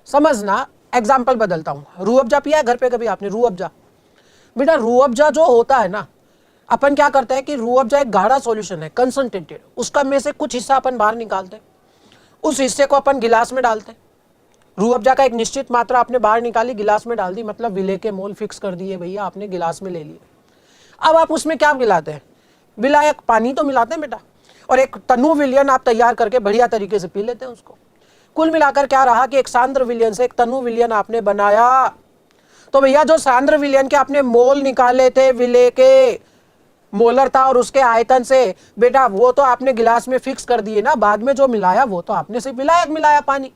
समझना, एग्जाम्पल बदलता हूँ। रूह अफ़ज़ा पिया है घर पे कभी आपने? रूह अफ़ज़ा, बेटा रूह अफ़ज़ा जो होता है ना, अपन क्या करते हैं कि रूह अफ़ज़ा एक गाढ़ा सॉल्यूशन है, कंसंट्रेटेड, उसका में से कुछ हिस्सा अपन बाहर निकालते हैं, उस हिस्से को अपन गिलास में डालते हैं। रूह अफ़ज़ा का एक निश्चित मात्रा आपने बाहर निकाली, गिलास में डाल दी, मतलब विले के मोल फिक्स कर दिए भैया, आपने गिलास में ले लिए। अब आप उसमें क्या मिलाते हैं? विलायक, पानी तो मिलाते हैं बेटा, और एक तनु विलयन आप तैयार करके बढ़िया तरीके से पी लेते हैं उसको। कुल मिलाकर क्या रहा कि एक सांद्र विलयन से एक तनु विलयन आपने बनाया। तो भैया जो सांद्र विलयन के आपने मोल निकाले थे विले के मोलरता और उसके आयतन से, बेटा वो तो आपने गिलास में फिक्स कर दिए ना, बाद में जो मिलाया वो तो आपने सिर्फ विलायक मिलाया, पानी।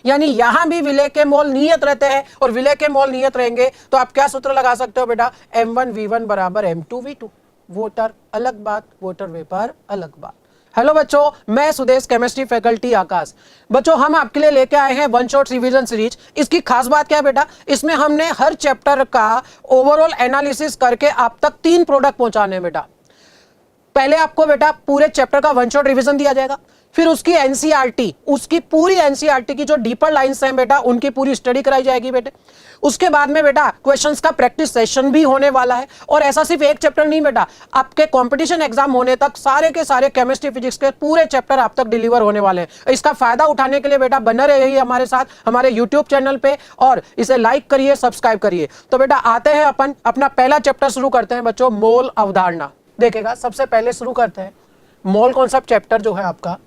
यानी यहां भी विलय के मोल नियत रहते हैं, और विलय के मोल नियत रहेंगे तो आप क्या सूत्र लगा सकते हो बेटा? M1V1 बराबर M2V2। वोटर अलग बात, वोटर वेपर अलग बात। हेलो बच्चों, मैं सुदेश, केमिस्ट्री फैकल्टी आकाश। बच्चों हम आपके लिए लेके आए हैं वन शॉट रिवीजन सीरीज। इसकी खास बात क्या है बेटा? इसमें हमने हर चैप्टर का ओवरऑल एनालिसिस करके आप तक 3 प्रोडक्ट पहुंचाने बेटा। पहले आपको बेटा पूरे चैप्टर का वन शॉट रिवीजन दिया जाएगा, फिर उसकी एनसीईआरटी, उसकी पूरी एनसीईआरटी की जो डीपर लाइंस हैं बेटा, उनकी पूरी स्टडी कराई जाएगी बेटे। उसके बाद में बेटा क्वेश्चंस का प्रैक्टिस सेशन भी होने वाला है, और ऐसा सिर्फ एक चैप्टर नहीं बेटा, आपके कंपटीशन एग्जाम होने तक सारे के सारे केमिस्ट्री फिजिक्स के पूरे चैप्टर आप तक डिलीवर होने वाले हैं। इसका फायदा उठाने के लिए बेटा बने रहिए हमारे साथ हमारे यूट्यूब चैनल पे, और इसे लाइक करिए, सब्सक्राइब करिए। तो बेटा आते हैं अपन अपना पहला चैप्टर शुरू करते हैं बच्चों, मोल अवधारणा। देखेगा सबसे पहले शुरू करते हैं मोल कॉन्सेप्ट चैप्टर जो है आपका,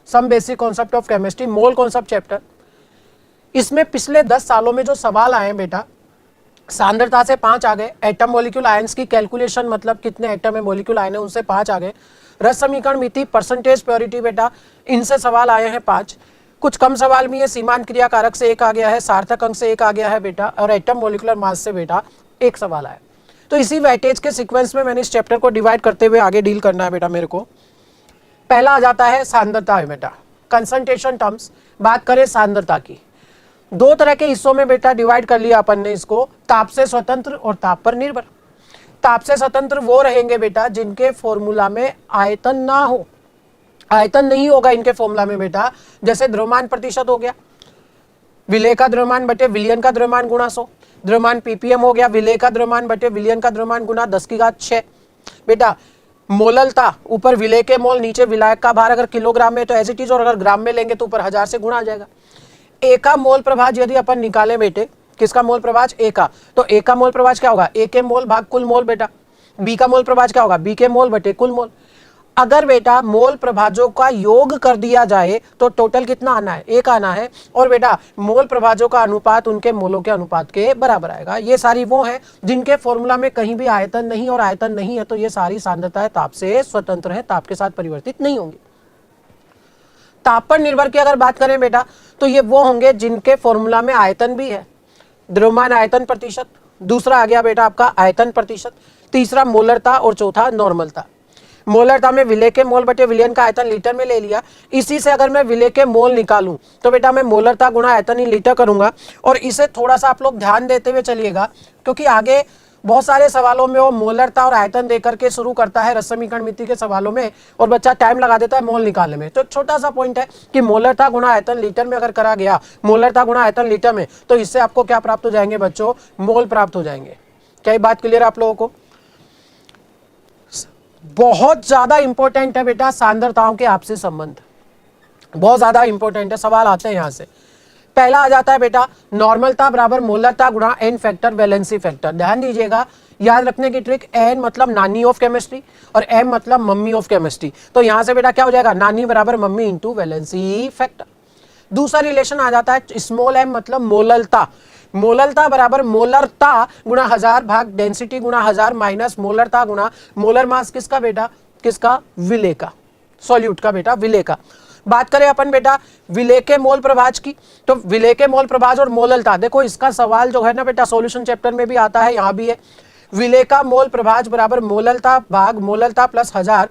some basic concept of chemistry, mole concept chapter. इसमें पिछले 10 सालों में जो सवाल आए हैं बेटा, सांद्रता से 5 आ गए, एटम मॉलिक्यूल आयंस की कैलकुलेशन, मतलब कितने एटम है मॉलिक्यूल आयन है, उनसे 5 आ गए, रस समीकरण मिति, परसेंटेज प्योरिटी बेटा, इनसे सवाल आए हैं 5। कुछ कम सवाल भी है, सीमांत क्रिया कारक से 1 आ गया है, सार्थक अंक से 1 आ गया है बेटा, और एटम मॉलिक्यूलर मास से बेटा 1 सवाल आया। तो इसी वेटेज के सीक्वेंस में मैंने इस चैप्टर को डिवाइड करते हुए आगे डील करना है बेटा मेरे को। पहला आ जाता है सांद्रता है बेटा, कंसंट्रेशन टर्म्स। बात करें सांद्रता की, 2 तरह के हिस्सों में बेटा डिवाइड कर लिया अपन ने इसको, ताप से स्वतंत्र और ताप पर निर्भर। ताप से स्वतंत्र वो रहेंगे बेटा जिनके फॉर्मूला में आयतन ना हो, आयतन नहीं होगा इनके फॉर्मूला में बेटा, जैसे द्रव्यमान प्रतिशत हो गया, विलेय का द्रव्यमान बटे विलियन का द्रव्यमान गुणा 100, द्रव्यमान ppm हो गया, विलेय का द्रव्यमान बटे विलियन का द्रव्यमान गुणा 10⁶। बेटा मोललता, ऊपर विलेय के मोल, नीचे विलायक का भार, अगर किलोग्राम में तो एज इट इज, और अगर ग्राम में लेंगे तो ऊपर 1000 से गुणा आ जाएगा। ए का मोल प्रभाज यदि अपन निकाले बेटे, किसका मोल प्रभाज? ए का, तो ए का मोल प्रभाज क्या होगा? ए के मोल भाग कुल मोल बेटा। बी का मोल प्रभाज क्या होगा? बी के मोल बटे कुल मोल। अगर बेटा मोल प्रभाजों का योग कर दिया जाए तो टोटल कितना आना है? 1 आना है, और बेटा मोल प्रभाजों का अनुपात उनके मोलों के अनुपात के बराबर आएगा। ये सारी वो है जिनके फॉर्मूला में कहीं भी आयतन नहीं, और आयतन नहीं है तो ये सारी सांद्रताएं ताप से स्वतंत्र है, ताप के साथ परिवर्तित नहीं होंगी। ताप पर निर्भर की अगर बात करें बेटा, तो ये वो होंगे जिनके फॉर्मूला में आयतन भी है, द्रव्यमान आयतन प्रतिशत, दूसरा आ गया बेटा आपका आयतन प्रतिशत, तीसरा मोलरता, और चौथा नॉर्मलता। मोलरता में विलेय के मोल बटे विलियन का आयतन लीटर में ले लिया, इसी से अगर मैं विलेय के मोल निकालूं तो बेटा मैं मोलरता गुणा आयतन इन लीटर करूंगा। और इसे थोड़ा सा आप लोग ध्यान देते हुए चलिएगा, क्योंकि आगे बहुत सारे सवालों में वो मोलरता और आयतन देकर के शुरू करता है रस समीकरण मिति के सवालों में, और बच्चा टाइम लगा देता है मोल निकालने में। तो एक छोटा सा पॉइंट है कि मोलरता गुणा आयतन लीटर में अगर करा गया, मोलरता गुणा आयतन लीटर में, तो इससे आपको क्या प्राप्त हो जाएंगे बच्चों? मोल प्राप्त हो जाएंगे। क्या ये बात क्लियर है आप लोगों को? बहुत ज्यादा इंपॉर्टेंट है बेटा सांद्रताओं के आपसी संबंध, बहुत ज्यादा इंपॉर्टेंट है, सवाल आते हैं यहां से। पहला आ जाता है बेटा नॉर्मलता बराबर मोलरता गुणा n फैक्टर वैलेंसी फैक्टर। ध्यान दीजिएगा, याद रखने की ट्रिक, n मतलब नानी ऑफ केमिस्ट्री और m मतलब मम्मी ऑफ केमिस्ट्री। तो यहां से बेटा क्या हो जाएगा? नानी बराबर मम्मी इंटू वैलेंसी फैक्टर। दूसरा रिलेशन आ जाता है स्मॉल m मतलब मोललता, मोललता बराबर मोलरता गुणा 1000 भाग डेंसिटी गुणा 1000 माइनस मोलरता गुणा मोलर मास किसका बेटा? किसका? विलेय का, सॉल्यूट का बेटा, विलेय का। बात करें अपन बेटा विलेय के मोल प्रभाज की, तो विलेय के मोल प्रभाज और मोललता, देखो इसका सवाल जो है ना बेटा सॉल्यूशन चैप्टर में भी आता है, यहाँ भी है। विलेय का मोल प्रभाज बराबर मोललता भाग मोललता प्लस 1000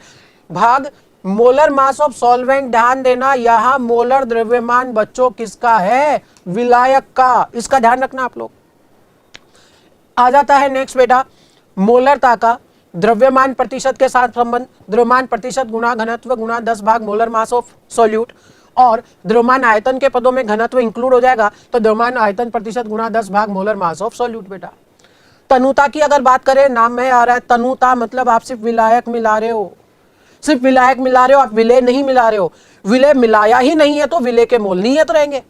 भाग मोलर मास ऑफ सॉल्वेंट। ध्यान देना यहाँ मोलर द्रव्यमान बच्चों किसका है? विलायक का, इसका ध्यान रखना आप लोग। आ जाता है नेक्स्ट बेटा मोलरता का द्रव्यमान प्रतिशत के साथ संबंध, द्रव्यमान प्रतिशत गुणा घनत्व गुणा 10 भाग मोलर मास ऑफ सॉल्यूट। और द्रव्यमान आयतन के पदों में घनत्व इंक्लूड हो जाएगा तो द्रव्यमान आयतन प्रतिशत गुणा 10 भाग मोलर मास ऑफ सॉल्यूट बेटा। तनुता की अगर बात करें, नाम में आ रहा है तनुता, मतलब आप सिर्फ विलायक मिला रहे हो, सिर्फ विलायक मिला रहे हो, आप विलय नहीं मिला रहे हो। विलय मिलाया ही नहीं है तो विलय के मोल नियत रहेंगे,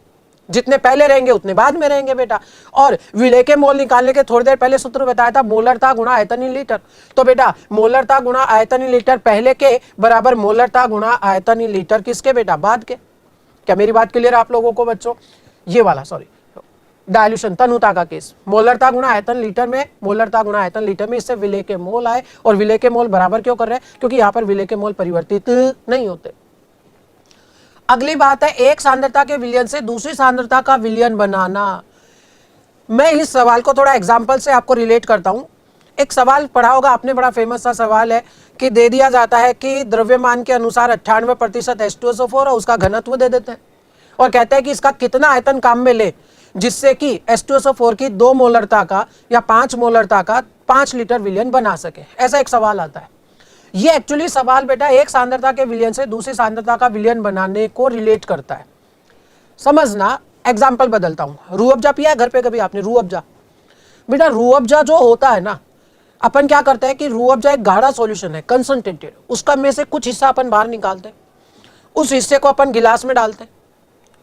जितने पहले रहेंगे उतने बाद में रहेंगे बेटा। और विलय के मोल निकालने के थोड़ी देर पहले सूत्र बताया था, मोलरता गुणा आयतन इन लीटर। तो बेटा मोलरता गुणा आयतन इन लीटर पहले के बराबर मोलरता गुणा आयतन इन लीटर किसके बेटा, बाद के। क्या मेरी बात क्लियर आप लोगों को बच्चों? ये वाला सॉरी डायल्यूशन तनुता का केस, मोलरता गुणा आयतन लीटर में, मोलरता गुणा आयतन लीटर में, इससे विलय के मोल आए। और विलय के मोल बराबर क्यों कर रहे हैं? क्योंकि यहां पर विलय के मोल परिवर्तित नहीं होते। अगली बात है एक सांद्रता के विलयन से दूसरी सांद्रता का विलयन बनाना। मैं इस सवाल को थोड़ा एग्जाम्पल से आपको रिलेट करता हूं। एक सवाल पढ़ा होगा आपने, बड़ा फेमस सा सवाल है कि दे दिया जाता है कि द्रव्यमान के अनुसार 98% H2SO4 और उसका घनत्व दे देते हैं और कहते हैं कि इसका कितना आयतन काम में ले जिससे कि H2SO4 की 2 मोलरता का या 5 मोलरता का 5 लीटर विलयन बना सके। ऐसा एक सवाल आता है। ये एक्चुअली सवाल बेटा एक सांद्रता के विलयन से दूसरी सांद्रता का विलयन बनाने को रिलेट करता है। समझना, एग्जाम्पल बदलता हूं। रूह अफ़ज़ा पिया है घर पे कभी आपने? रूह अफ़ज़ा बेटा, रूह अफ़ज़ा जो होता है ना, अपन क्या करते हैं कि रूह अफ़ज़ा एक गाढ़ा सॉल्यूशन है, कंसंट्रेटेड, उसका में से कुछ हिस्सा अपन बाहर निकालते हैं, उस हिस्से को अपन गिलास में डालते हैं।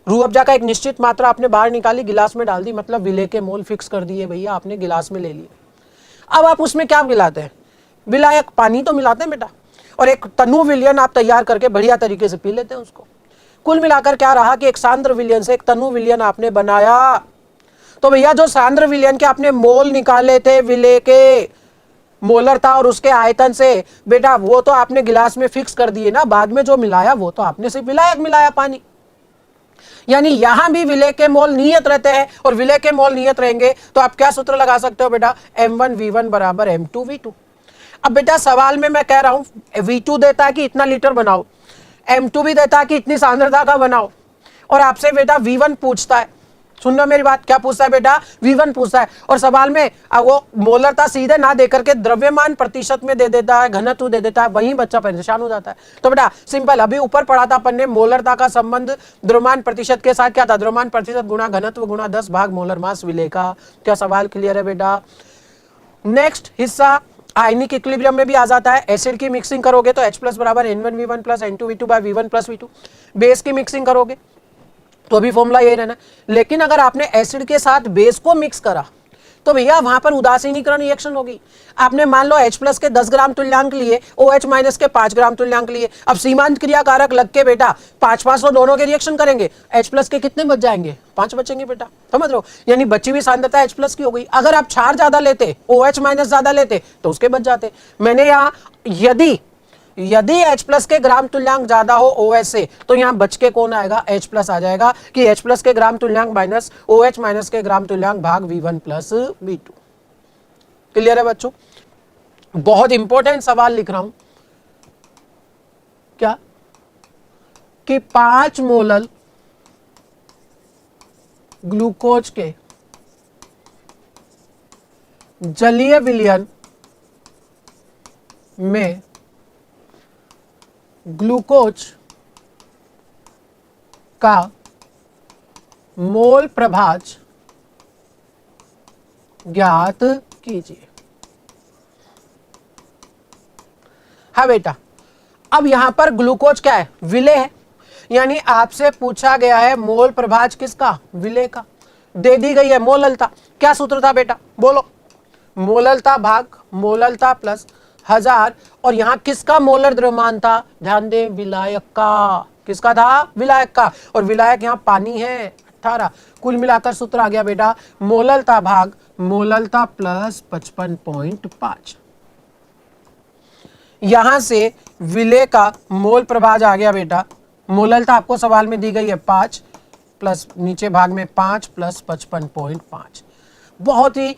रूह अफ़ज़ा का एक निश्चित मात्रा आपने बाहर निकाली, गिलास में डाल दी, मतलब विलय के मोल फिक्स कर दिए भैया, आपने गिलास में ले लिए। अब आप उसमें क्या मिलाते हैं? विलायक, पानी तो मिलाते हैं बेटा, और एक तनु विलयन आप तैयार करके बढ़िया तरीके से पी लेते हैं उसको। कुल मिलाकर क्या रहा कि एक सांद्र विलयन से एक तनु विलयन आपने बनाया। तो भैया जो सांद्र विलयन के आपने मोल निकाले थे विलय के मोलरता और उसके आयतन से बेटा, वो तो आपने गिलास में फिक्स कर दिए ना, बाद में जो मिलाया वो तो आपने सिर्फ विलायक मिलाया, पानी। यानी यहां भी विलय के मोल नियत रहते हैं, और विलय के मोल नियत रहेंगे तो आप क्या सूत्र लगा सकते हो बेटा, M1V1 बराबर M2V2। अब बेटा सवाल में मैं कह रहा हूं V2 देता है कि इतना लीटर बनाओ, M2 भी देता है कि इतनी सांद्रता का बनाओ, और आपसे बेटा V1 पूछता है। सुन लो मेरी बात, क्या पूछता है बेटा? V1 पूछता है। और सवाल में वो मोलरता सीधे ना देकर के द्रव्यमान प्रतिशत में दे देता है, घनत्व दे देता है, वहीं बच्चा परेशान हो जाता है। तो बेटा सिंपल, अभी ऊपर पढ़ा था अपन ने, मोलरता का संबंध द्रव्यमान प्रतिशत के साथ क्या था? द्रव्यमान प्रतिशत गुणा घनत्व गुणा 10 भाग मोलर मास विलय का। क्या सवाल क्लियर है बेटा? नेक्स्ट हिस्सा आयनिक इक्विलिब्रियम में भी आ जाता है। एसिड की मिक्सिंग करोगे तो H+ बराबर N1V1 plus N2V2 by V1 plus V2। Base की मिक्सिंग करोगे तो अभी फॉर्मूला यही रहना। लेकिन अगर आपने एसिड के साथ बेस को मिक्स करा तो भैया वहां पर उदासीनीकरण रिएक्शन होगी। आपने मान लो H+ के 10 ग्राम तुल्यांक लिए, OH- के 5 ग्राम तुल्यांक लिए। अब सीमांत क्रिया कारक लग के बेटा 5-5 दोनों के रिएक्शन करेंगे, H+ के कितने बच जाएंगे? 5 बचेंगे बेटा, समझ रहे हो? यानी बची हुई सांद्रता H+ की हो गई। अगर आप क्षार ज्यादा लेते, OH- ज्यादा लेते तो उसके बच जाते। मैंने यहाँ यदि H+ के ग्राम तुल्यांक ज्यादा हो OH से, तो यहां बच के कौन आएगा? H+ आ जाएगा कि H+ के ग्राम तुल्यांक माइनस OH- के ग्राम तुल्यांक भाग V1 प्लस V2। क्लियर है बच्चों? बहुत इंपॉर्टेंट सवाल लिख रहा हूं, क्या कि 5 मोलल ग्लूकोज के जलीय विलयन में ग्लूकोज का मोल प्रभाज ज्ञात कीजिए। हाँ बेटा, अब यहां पर ग्लूकोज क्या है? विलय है। यानी आपसे पूछा गया है मोल प्रभाज किसका? विलय का। दे दी गई है मोललता। क्या सूत्र था बेटा? बोलो। मोललता भाग मोललता प्लस 1000, और यहां किसका मोलर द्रव्यमान था? ध्यान दें, विलायक का। किसका था? विलायक का। और विलायक यहां पानी है 18। कुल मिलाकर सूत्र आ गया बेटा, मोललता भाग मोललता प्लस 55.5। यहां से विलय का मोल प्रभाज आ गया बेटा, मोललता आपको सवाल में दी गई है 5 प्लस नीचे भाग में 5 प्लस 55.5। बहुत ही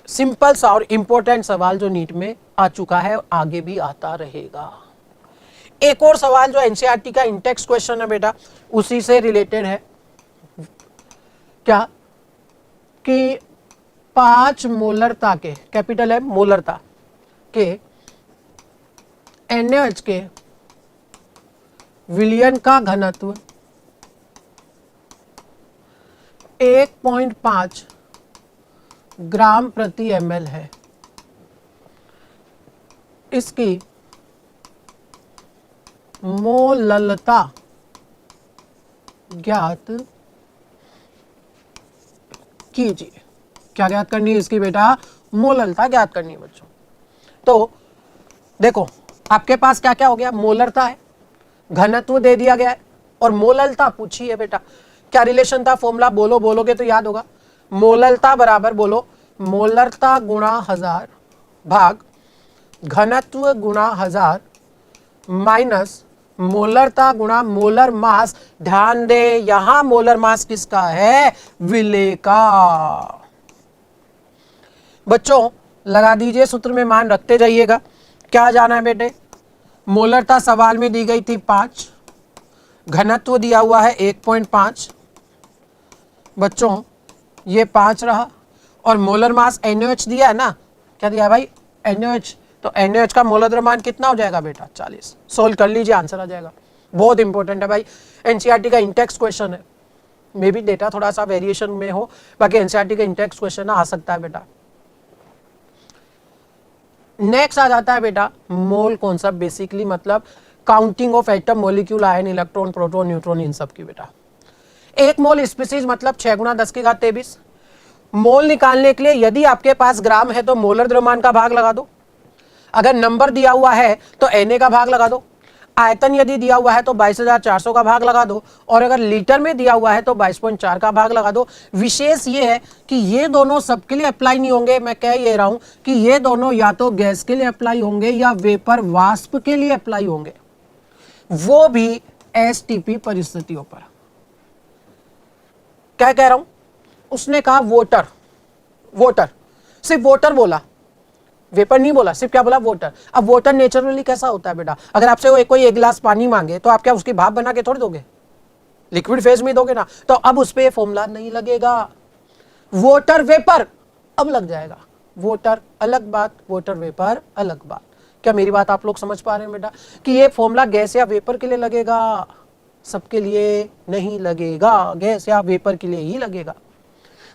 सिंपल सा और इंपॉर्टेंट सवाल जो नीट में आ चुका है, आगे भी आता रहेगा। एक और सवाल जो एनसीईआरटी का इंटेक्स्ट क्वेश्चन है बेटा, उसी से रिलेटेड है। क्या कि 5 मोलरता के, कैपिटल है मोलरता के NaOH के विलयन का घनत्व 1.5 ग्राम प्रति ml है। इसकी मोललता ज्ञात कीजिए। क्या ज्ञात करनी है इसकी बेटा? मोललता ज्ञात करनी है बच्चों। तो देखो आपके पास क्या क्या हो गया? मोलरता है, घनत्व दे दिया गया है और मोललता पूछी है बेटा। क्या रिलेशन था? फॉर्मूला बोलो, बोलोगे तो याद होगा। मोललता बराबर बोलो मोलरता गुणा 1000 भाग घनत्व गुणा 1000 माइनस मोलरता गुणा मोलर मास। ध्यान दे यहां मोलर मास किसका है? विलेय का। बच्चों लगा दीजिए, सूत्र में मान रखते जाइएगा। क्या जाना है बेटे? मोलरता सवाल में दी गई थी 5, घनत्व दिया हुआ है 1.5। बच्चों ये 5 रहा और मोलर मास NaOH दिया है ना। क्या दिया है भाई? NaOH। तो NaOH का मोलर द्रव्यमान कितना हो जाएगा बेटा? 40। सोल्व कर लीजिए, आंसर आ जाएगा। बहुत इंपॉर्टेंट है भाई, एनसीईआरटी का इंटेक्स क्वेश्चन है। मे बी डेटा थोड़ा सा वेरिएशन में हो, बाकी एनसीईआरटी का इंटेक्स क्वेश्चन आ सकता है बेटा। नेक्स्ट आ जाता है बेटा मोल कॉन्सेप्ट। बेसिकली मतलब counting of atom, molecule, ion, electron, proton, neutron, इन सब की बेटा। 1 मोल स्पीसीज मतलब 6 × 10⁻23। मोल निकालने के लिए यदि आपके पास ग्राम है तो मोलर द्रव्यमान का भाग लगा दो। अगर नंबर दिया हुआ है तो Na का भाग लगा दो। आयतन यदि दिया हुआ है तो 22,400 का भाग लगा दो। और अगर लीटर में दिया हुआ है तो 22.4 का भाग लगा दो। विशेष ये है कि ये दोनों सबके लिए अप्लाई नहीं होंगे। मैं कह ये रहा हूं कि ये दोनों या तो गैस के लिए अप्लाई होंगे या वेपर वाष्प के लिए अप्लाई होंगे, वो भी STP परिस्थितियों पर। क्या कह रहा हूं? उसने कहा वोटर, वोटर, सिर्फ वोटर बोला, वेपर नहीं बोला, सिर्फ क्या बोला? वोटर। अब वोटर नेचुरली कैसा होता है बेटा? अगर आपसे कोई 1 गिलास पानी मांगे तो आप क्या उसकी भाप बना के थोड़ी दोगे? लिक्विड फेज में दोगे ना। तो अब उस पे फॉर्मूला नहीं लगेगा। वोटर वेपर अब लग जाएगा। वोटर अलग बात, वोटर वेपर अलग बात। क्या मेरी बात आप लोग समझ पा रहे हैं बेटा? कि ये फॉर्मूला गैस या वेपर के लिए लगेगा, सबके लिए नहीं लगेगा। गैस या वेपर के लिए ही लगेगा।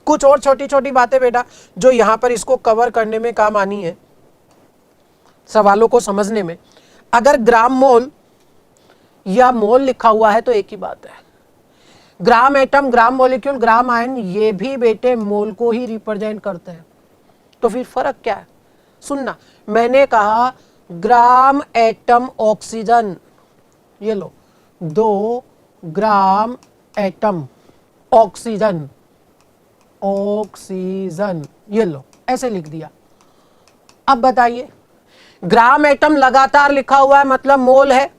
कुछ और छोटी छोटी बातें बेटा जो यहां पर इसको कवर करने में काम आनी है, सवालों को समझने में। अगर ग्राम मोल या मोल लिखा हुआ है तो एक ही बात है। ग्राम एटम, ग्राम मॉलिक्यूल, ग्राम आयन, ये भी बेटे मोल को ही रिप्रेजेंट करते हैं। तो फिर फर्क क्या है? सुनना, मैंने कहा ग्राम एटम ऑक्सीजन, ये लो 2 ग्राम एटम ऑक्सीजन, ऑक्सीजन, ये लो ऐसे लिख दिया। अब बताइए, ग्राम एटम लगातार लिखा हुआ है मतलब मोल है।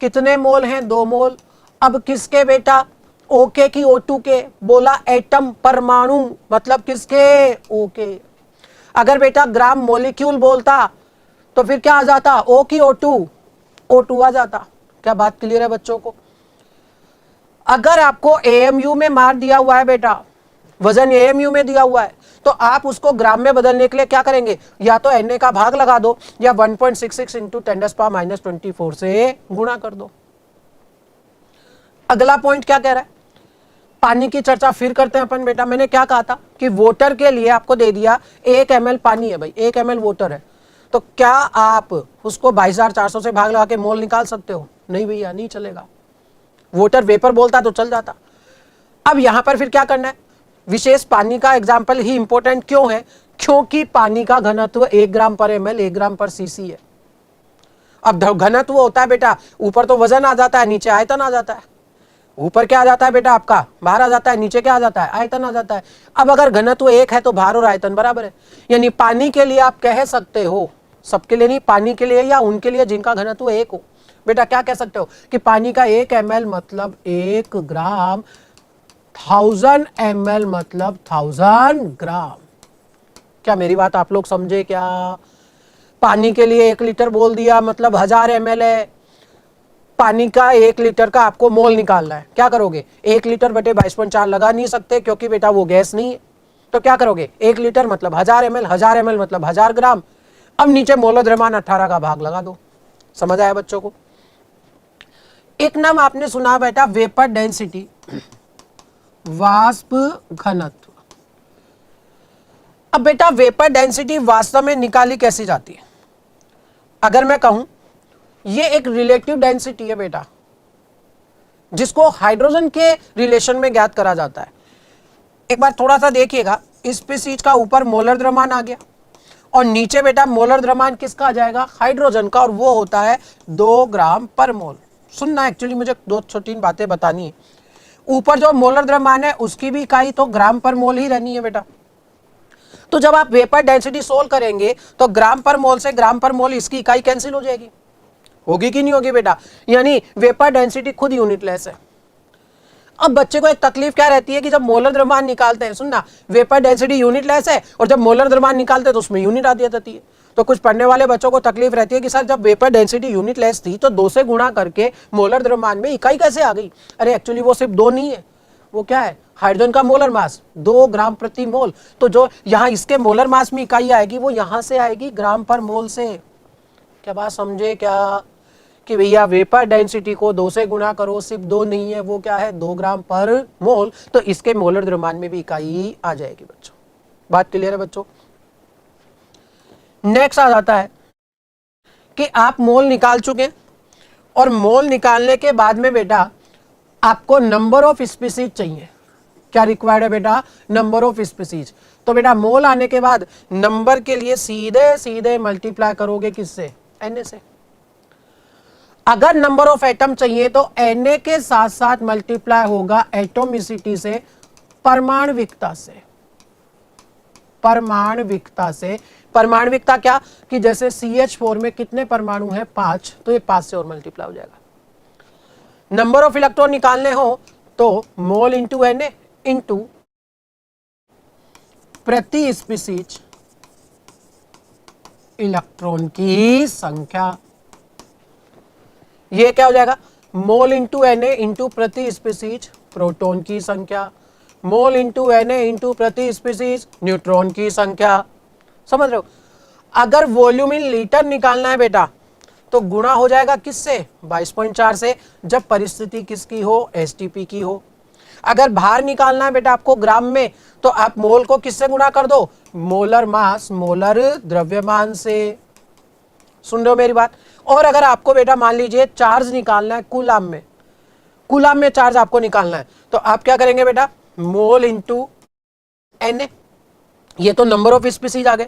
कितने मोल हैं? 2 मोल। अब किसके बेटा? ओके की O2 के? बोला एटम, परमाणु, मतलब किसके? ओके। अगर बेटा ग्राम मॉलिक्यूल बोलता तो फिर क्या आ जाता? O की O2, O2 आ जाता। क्या बात क्लियर है बच्चों को? अगर आपको AMU में मार दिया हुआ है बेटा, वजन AMU में दिया हुआ है, तो आप उसको ग्राम में बदलने के लिए क्या करेंगे? या तो Na का भाग लगा दो या 1.66 × 10⁻24 से गुणा कर दो। अगला पॉइंट क्या कह रहा है? पानी की चर्चा फिर करते हैं अपन बेटा। मैंने क्या कहा था कि वोटर के लिए आपको दे दिया 1 ml पानी है भाई, 1 ml वोटर है, तो क्या आप उसको 22,400 से भाग लगा के मोल निकाल सकते हो? नहीं भैया, नहीं चलेगा। वोटर वेपर बोलता तो चल जाता। अब यहां पर फिर क्या करना है? विशेष पानी का एग्जाम्पल ही इंपॉर्टेंट क्यों है? क्योंकि पानी का घनत्व 1 ग्राम पर ml, 1 ग्राम पर cc है। अब घनत्व होता है बेटा, ऊपर तो वजन आ जाता है, नीचे आयतन आ जाता है। ऊपर क्या आ जाता है बेटा? आपका भार आ जाता है, नीचे क्या आ जाता है? आयतन आ जाता है। अब अगर घनत्व 1 है तो भार और आयतन बराबर है। यानी पानी के लिए आप कह सकते हो, सबके लिए नहीं, पानी के लिए या उनके लिए जिनका घनत्व 1 हो, बेटा क्या कह सकते हो कि पानी का 1 ml मतलब 1 ग्राम, 1000 ml मतलब 1000 ग्राम। क्या मेरी बात आप लोग समझे? क्या पानी के लिए 1 लीटर बोल दिया मतलब 1000 ml है। पानी का 1 लीटर का आपको मोल निकालना है। क्या करोगे? 1 लीटर बटे 22.4 लगा नहीं सकते क्योंकि बेटा वो गैस नहीं है। तो क्या करोगे? 1 लीटर मतलब 1000 ml, 1000 ml मतलब 1000 ग्राम। अब नीचे मोलर द्रव्यमान 18 का भाग लगा दो। समझ आया बच्चों को? एक नाम आपने सुना बेटा वेपर डेंसिटी, वाष्प घनत्व। अब बेटा वेपर डेंसिटी वास्तव में निकाली कैसे जाती है? अगर मैं कहूं ये एक रिलेटिव डेंसिटी है बेटा, जिसको हाइड्रोजन के रिलेशन में ज्ञात करा जाता है। एक बार थोड़ा सा देखिएगा, स्पीशीज का ऊपर मोलर द्रव्यमान आ गया और नीचे बेटा मोलर द्रव्यमान किसका आ जाएगा? हाइड्रोजन का, और वो होता है 2 ग्राम पर मोल। सुनना, एक्चुअली मुझे 2-3 बातें बतानी है। ऊपर जो मोलर द्रव्यमान है उसकी भी इकाई तो ग्राम पर मोल ही रहनी है बेटा। तो जब आप वेपर डेंसिटी सोल्व करेंगे तो ग्राम पर मोल से ग्राम पर मोल इसकी इकाई कैंसिल हो जाएगी, होगी कि नहीं होगी बेटा? यानी वेपर डेंसिटी खुद यूनिटलेस है। अब बच्चे को एक तकलीफ क्या रहती है कि जब मोलर द्रव्यमान निकालते हैं, सुनना, वेपर डेंसिटी यूनिटलेस है और जब मोलर द्रव्यमान निकालते हैं तो उसमें यूनिट आ जाती है। तो कुछ पढ़ने वाले बच्चों को तकलीफ रहती है कि सर जब वेपर डेंसिटी यूनिटलेस थी तो 2 से गुणा करके मोलर द्रव्यमान में इकाई कैसे आ गई? अरे एक्चुअली वो सिर्फ 2 नहीं है, वो क्या है? हाइड्रोजन का मोलर मास 2 ग्राम प्रति मोल। तो जो यहाँ इसके मोलर मास में इकाई आएगी वो यहाँ से आएगी ग्राम पर मोल से। क्या बात समझे क्या? कि भैया वेपर डेंसिटी को 2 से गुणा करो, सिर्फ 2 नहीं है, वो क्या है? 2 ग्राम पर मोल। तो इसके मोलर द्रव्यमान में भी इकाई आ जाएगी बच्चों। बात क्लियर है बच्चों? नेक्स्ट आ जाता है कि आप मोल निकाल चुके और मोल निकालने के बाद में बेटा आपको नंबर ऑफ स्पीसीज चाहिए। क्या रिक्वायर्ड है बेटा? Number of species. तो बेटा मोल आने के बाद नंबर के लिए सीधे सीधे मल्टीप्लाई करोगे किससे? Na से। अगर नंबर ऑफ एटम चाहिए तो Na के साथ साथ मल्टीप्लाई होगा एटोमिसिटी से, परमाणविकता से। परमाणविकता से। परमाणविकता क्या? कि जैसे CH4 में कितने परमाणु हैं? 5, तो ये 5 से और मल्टीप्लाई हो जाएगा। नंबर ऑफ इलेक्ट्रॉन निकालने हो तो मोल इंटू Na इंटू प्रति स्पीसीज इलेक्ट्रॉन की संख्या। ये क्या हो जाएगा? मोल इंटू Na इंटू प्रति स्पीसीज प्रोटॉन की संख्या, मोल इंटू Na इंटू प्रति स्पीसीज न्यूट्रॉन की संख्या। समझ रहे हो? अगर वॉल्यूम इन लीटर निकालना है बेटा तो गुणा हो जाएगा किससे? 22.4 से, जब परिस्थिति किसकी हो? STP की हो। अगर भार निकालना है बेटा आपको ग्राम में तो आप मोल को किससे गुणा कर दो? मोलर मास, मोलर द्रव्यमान से। सुन रहे हो मेरी बात? और अगर आपको बेटा मान लीजिए चार्ज निकालना है कूलाम में, कूलाम में चार्ज आपको निकालना है, तो आप क्या करेंगे बेटा? Mole into Na। ये तो नंबर ऑफ स्पीसीज आ गए।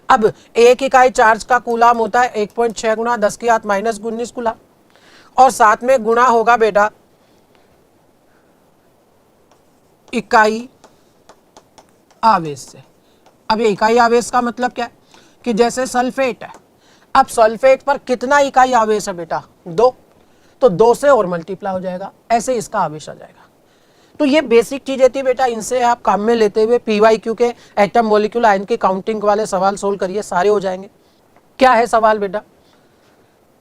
अब एक इकाई चार्ज का कूलाम होता है 1.6 गुणा 10⁻⁻19 कूलाम, और साथ में गुणा होगा बेटा इकाई आवेश से। अब ये इकाई आवेश का मतलब क्या है? कि जैसे सल्फेट है, अब सल्फेट पर कितना इकाई आवेश है बेटा? 2, तो 2 से और मल्टीप्लाई हो जाएगा, ऐसे इसका आवेश आ जाएगा। तो ये बेसिक चीजें थी बेटा, इनसे आप काम में लेते हुए PYQ के एटम मॉलिक्यूल आयन की काउंटिंग वाले सवाल सोल्व करिए, सारे हो जाएंगे। क्या है सवाल बेटा?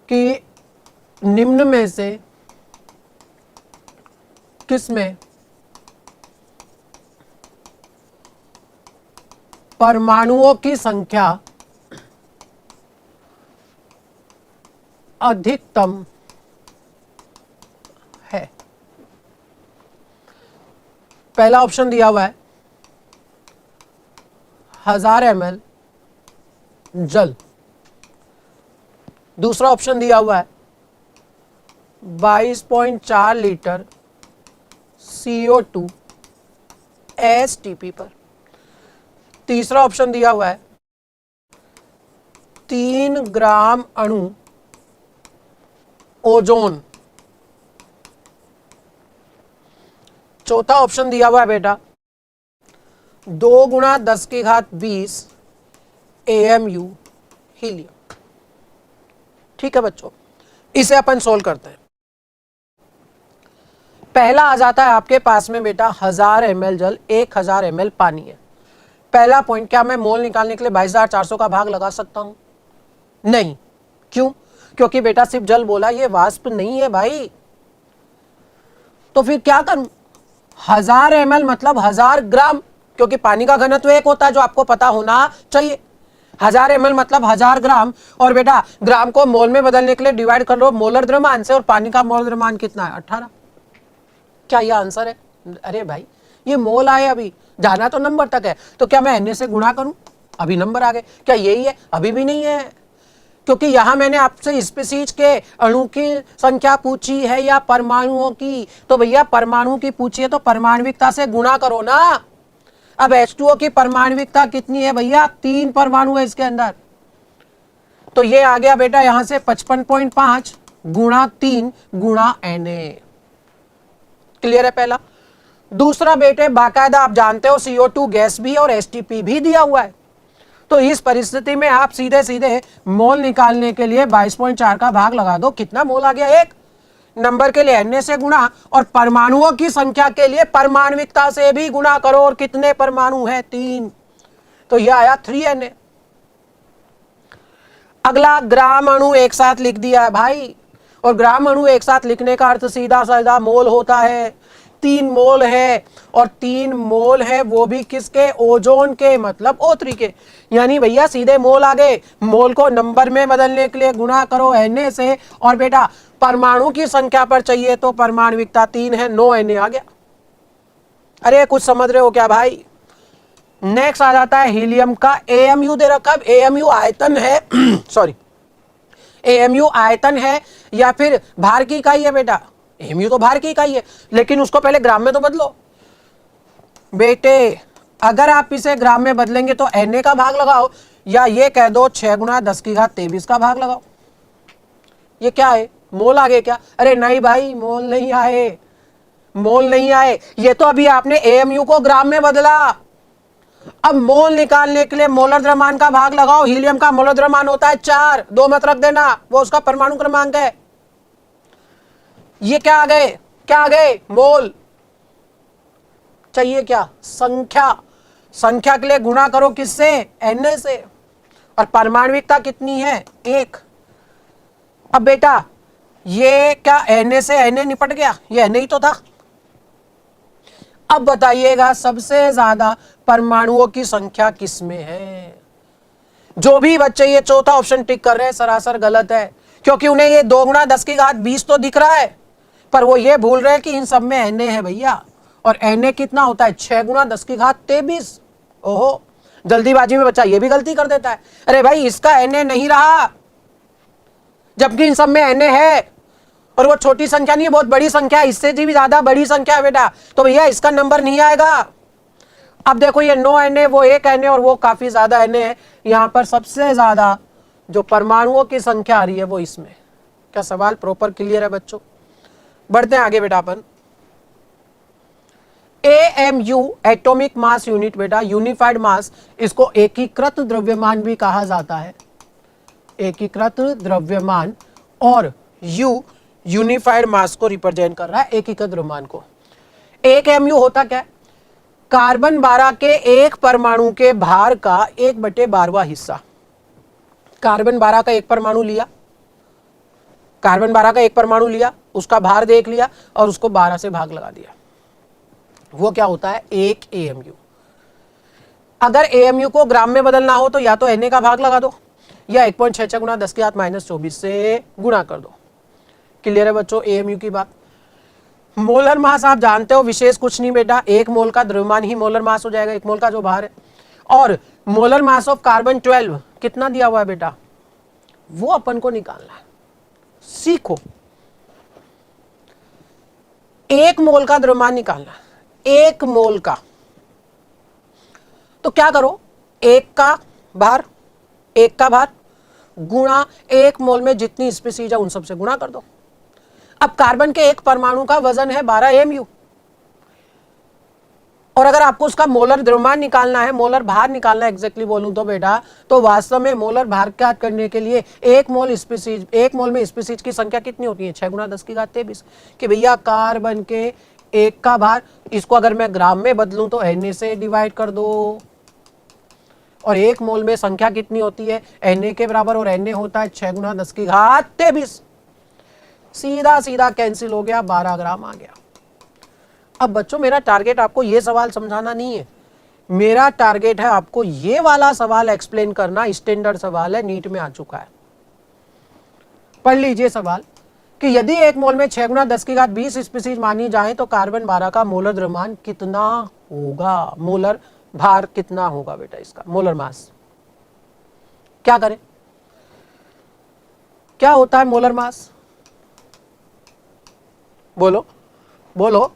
कि निम्न में से किसमें परमाणुओं की संख्या अधिकतम है? पहला ऑप्शन दिया हुआ है 1000 ml जल, दूसरा ऑप्शन दिया हुआ है 22.4 लीटर CO2 STP पर, तीसरा ऑप्शन दिया हुआ है 3 ग्राम अणु ओजोन, चौथा ऑप्शन दिया हुआ है बेटा 2 गुणा 10⁻20 AMU हीलियम। ठीक है बच्चों, इसे अपन सोल्व करते हैं। पहला आ जाता है आपके पास में बेटा 1000 ml जल, 1000 ml पानी है। पहला पॉइंट, क्या मैं मोल निकालने के लिए 22,400 का भाग लगा सकता हूं? नहीं। क्यों? क्योंकि बेटा सिर्फ जल बोला, ये वाष्प नहीं है भाई। तो फिर क्या करूं? 1000 ml मतलब 1000 ग्राम, क्योंकि पानी का घनत्व 1 होता है जो आपको पता होना चाहिए। 1000 ml मतलब 1000 ग्राम, और बेटा ग्राम को मोल में बदलने के लिए डिवाइड कर लो मोलर द्रव्यमान से, और पानी का मोलर द्रव्यमान कितना है? 18। क्या यह आंसर है? अरे भाई ये मोल आए, अभी जाना तो नंबर तक है, तो क्या मैं Na से गुणा करूं? अभी नंबर आ गए, क्या यही है? अभी भी नहीं है, क्योंकि यहां मैंने आपसे स्पीशीज के अणु की संख्या पूछी है या परमाणुओं की, तो भैया परमाणु की पूछी है तो परमाणविकता से गुणा करो ना। अब H2O की परमाणविकता कितनी है भैया? 3 परमाणु है इसके अंदर, तो ये आ गया बेटा यहां से 55.5 गुणा 3 गुणा Na। क्लियर है पहला? दूसरा बेटे, बाकायदा आप जानते हो CO2 गैस भी और STP भी दिया हुआ है, तो इस परिस्थिति में आप सीधे सीधे मोल निकालने के लिए 22.4 का भाग लगा दो। कितना मोल आ गया? 1 नंबर के लिए Na से गुणा, और परमाणुओं की संख्या के लिए परमाणविकता से भी गुणा करो, और कितने परमाणु है? 3, तो यह आया 3Na। अगला ग्राम अणु एक साथ लिख दिया है भाई, और ग्राम अणु एक साथ लिखने का अर्थ सीधा साधा मोल होता है। 3 मोल है, और 3 मोल है वो भी किसके? ओजोन के, मतलब O3 के। यानी भैया सीधे मोल आ गए, मोल को नंबर में बदलने के लिए गुणा करो Na से, और बेटा परमाणु की संख्या पर चाहिए तो परमाणविकता 3 है, 9 Na आ गया। अरे कुछ समझ रहे हो क्या भाई? नेक्स्ट आ जाता है हीलियम का AMU दे रखा। AMU आयतन है सॉरी, AMU आयतन है या फिर भार की इकाई है बेटा? AMU तो भार की इकाई है, लेकिन उसको पहले ग्राम में तो बदलो बेटे। अगर आप इसे ग्राम में बदलेंगे तो Na का भाग लगाओ, या ये कह दो 6 गुणा 10 की घात 23 का भाग लगाओ। ये क्या है? मोल आ गए क्या? अरे नहीं भाई, मोल नहीं आए, मोल नहीं आए, ये तो अभी आपने AMU को ग्राम में बदला। अब मोल निकालने के लिए मोलर द्रव्यमान का भाग लगाओ। हीलियम का मोलर द्रव्यमान होता है 4, 2 मत रख देना, वो उसका परमाणु क्रमांक है। ये क्या आ गए? क्या आ गए? मोल। चाहिए क्या? संख्या। संख्या के लिए गुणा करो किससे? Na से। और परमाणविकता कितनी है? 1। अब बेटा ये क्या Na से Na निपट गया? ये Na ही तो था। अब बताइएगा सबसे ज्यादा परमाणुओं की संख्या किसमें है? जो भी बच्चे ये चौथा ऑप्शन टिक कर रहे हैं सरासर गलत है, क्योंकि उन्हें ये 2 गुणा 10 की घात 20 तो दिख रहा है, पर वो ये भूल रहे हैं कि इन सब में Na है भैया। और Na कितना होता है? 6 गुणा 10 की घात 23। ओहो, जल्दीबाजी में बच्चा ये भी गलती कर देता है। अरे भाई इसका Na नहीं रहा, जबकि इन सब में Na है, और वो छोटी संख्या नहीं है, बहुत बड़ी संख्या है, इससे भी ज्यादा बड़ी संख्या है बेटा, तो भैया इसका नंबर नहीं आएगा। अब देखो ये 9 Na, वो 1 Na, और वो काफी ज्यादा Na है। यहां पर सबसे ज्यादा जो परमाणुओं की संख्या आ रही है वो इसमें। क्या सवाल प्रॉपर क्लियर है बच्चों? बढ़ते हैं आगे बेटा अपन। AMU एटॉमिक मास यूनिट बेटा, यूनिफाइड मास, इसको एकीकृत द्रव्यमान भी कहा जाता है। एकीकृत द्रव्यमान, और U यूनिफाइड मास को रिप्रेजेंट कर रहा है, एकीकृत द्रव्यमान को। एक AMU होता क्या है? कार्बन 12 के एक परमाणु के भार का 1/12वां हिस्सा। कार्बन 12 का एक परमाणु लिया, कार्बन 12 का एक परमाणु लिया, उसका भार देख लिया और उसको 12 से भाग लगा दिया, वो क्या होता है? एक AMU। अगर AMU को ग्राम में बदलना हो तो या तो Na का भाग लगा दो, या 1.66 गुणा 10 की घात -24 से गुणा कर दो। क्लियर है बच्चों AMU की बात? मोलर मास आप जानते हो, विशेष कुछ नहीं बेटा, 1 मोल का द्रव्यमान ही मोलर मास हो जाएगा, 1 मोल का जो भार है। और मोलर मास ऑफ कार्बन 12 कितना दिया हुआ है बेटा? वो अपन को निकालना है। सीखो, 1 मोल का द्रव्यमान निकालना है, 1 मोल का। तो क्या करो, 1 का भार, 1 का भार गुणा 1 मोल में जितनी स्पीशीज है उन सबसे गुणा कर दो। अब कार्बन के एक परमाणु का वजन है 12 AMU, और अगर आपको उसका मोलर द्रव्यमान निकालना है, मोलर भार निकालना है एग्जैक्टली बोलूं तो बेटा, तो वास्तव में मोलर भार ज्ञात करने के लिए 1 मोल स्पीशीज, 1 मोल में स्पीशीज की संख्या कितनी होती है? 6 गुणा 10 की घात 23। कि भैया कार्बन के 1 का भार, इसको अगर मैं ग्राम में बदलूं तो Na से डिवाइड कर दो, और 1 मोल में संख्या कितनी होती है? Na के बराबर, और Na होता है 6 गुणा 10 की घात 23। सीधा सीधा कैंसिल हो गया, 12 ग्राम आ गया। अब बच्चों मेरा टारगेट आपको ये सवाल समझाना नहीं है, मेरा टारगेट है आपको ये वाला सवाल एक्सप्लेन करना। स्टैंडर्ड सवाल है, नीट में आ चुका है। पढ़ लीजिए सवाल। कि यदि एक मोल में 6 गुना 10 की घात 20 स्पीसीज मानी जाए तो कार्बन 12 का मोलर द्रव्यमान कितना होगा? मोलर भार कितना होगा बेटा इसका? मोलर मास क्या करें? क्या होता है मोलर मास? बोलो बोलो।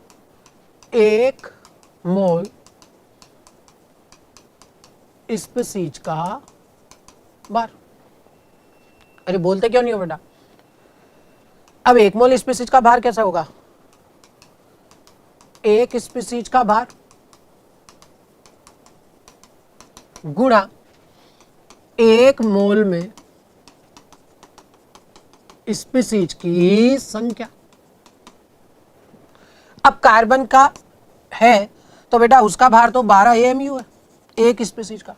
एक मोल स्पीसीज का भार। अरे बोलते क्यों नहीं हो बेटा? अब एक मोल स्पीसीज का भार कैसा होगा? एक स्पीसीज का भार गुणा एक मोल में स्पीसीज की संख्या। अब कार्बन का है तो बेटा उसका भार तो 12 AMU है एक स्पीसीज का,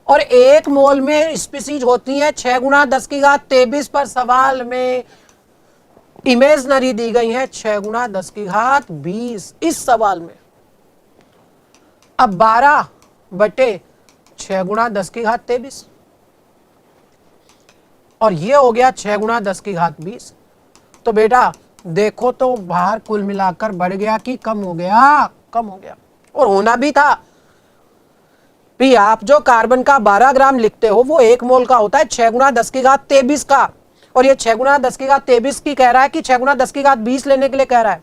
और एक मोल में स्पीसीज होती है 6 गुना 10 की घात 23 पर सवाल में इमेजनरी दी गई है 6 गुना 10 की घात 20 इस सवाल में। अब 12 बटे 6 गुना 10 की घात 23 और ये हो गया 6 गुना 10 की घात 20। तो बेटा देखो तो भार कुल मिलाकर बढ़ गया कि कम हो गया? कम हो गया। और होना भी था भी। आप जो कार्बन का 12 ग्राम लिखते हो वो एक मोल का होता है 6 गुना 10 की घात 23 का, और ये 6 गुना 10 की घात 23 की कह रहा है कि 6 गुना 10 की घात 20 लेने के लिए कह रहा है।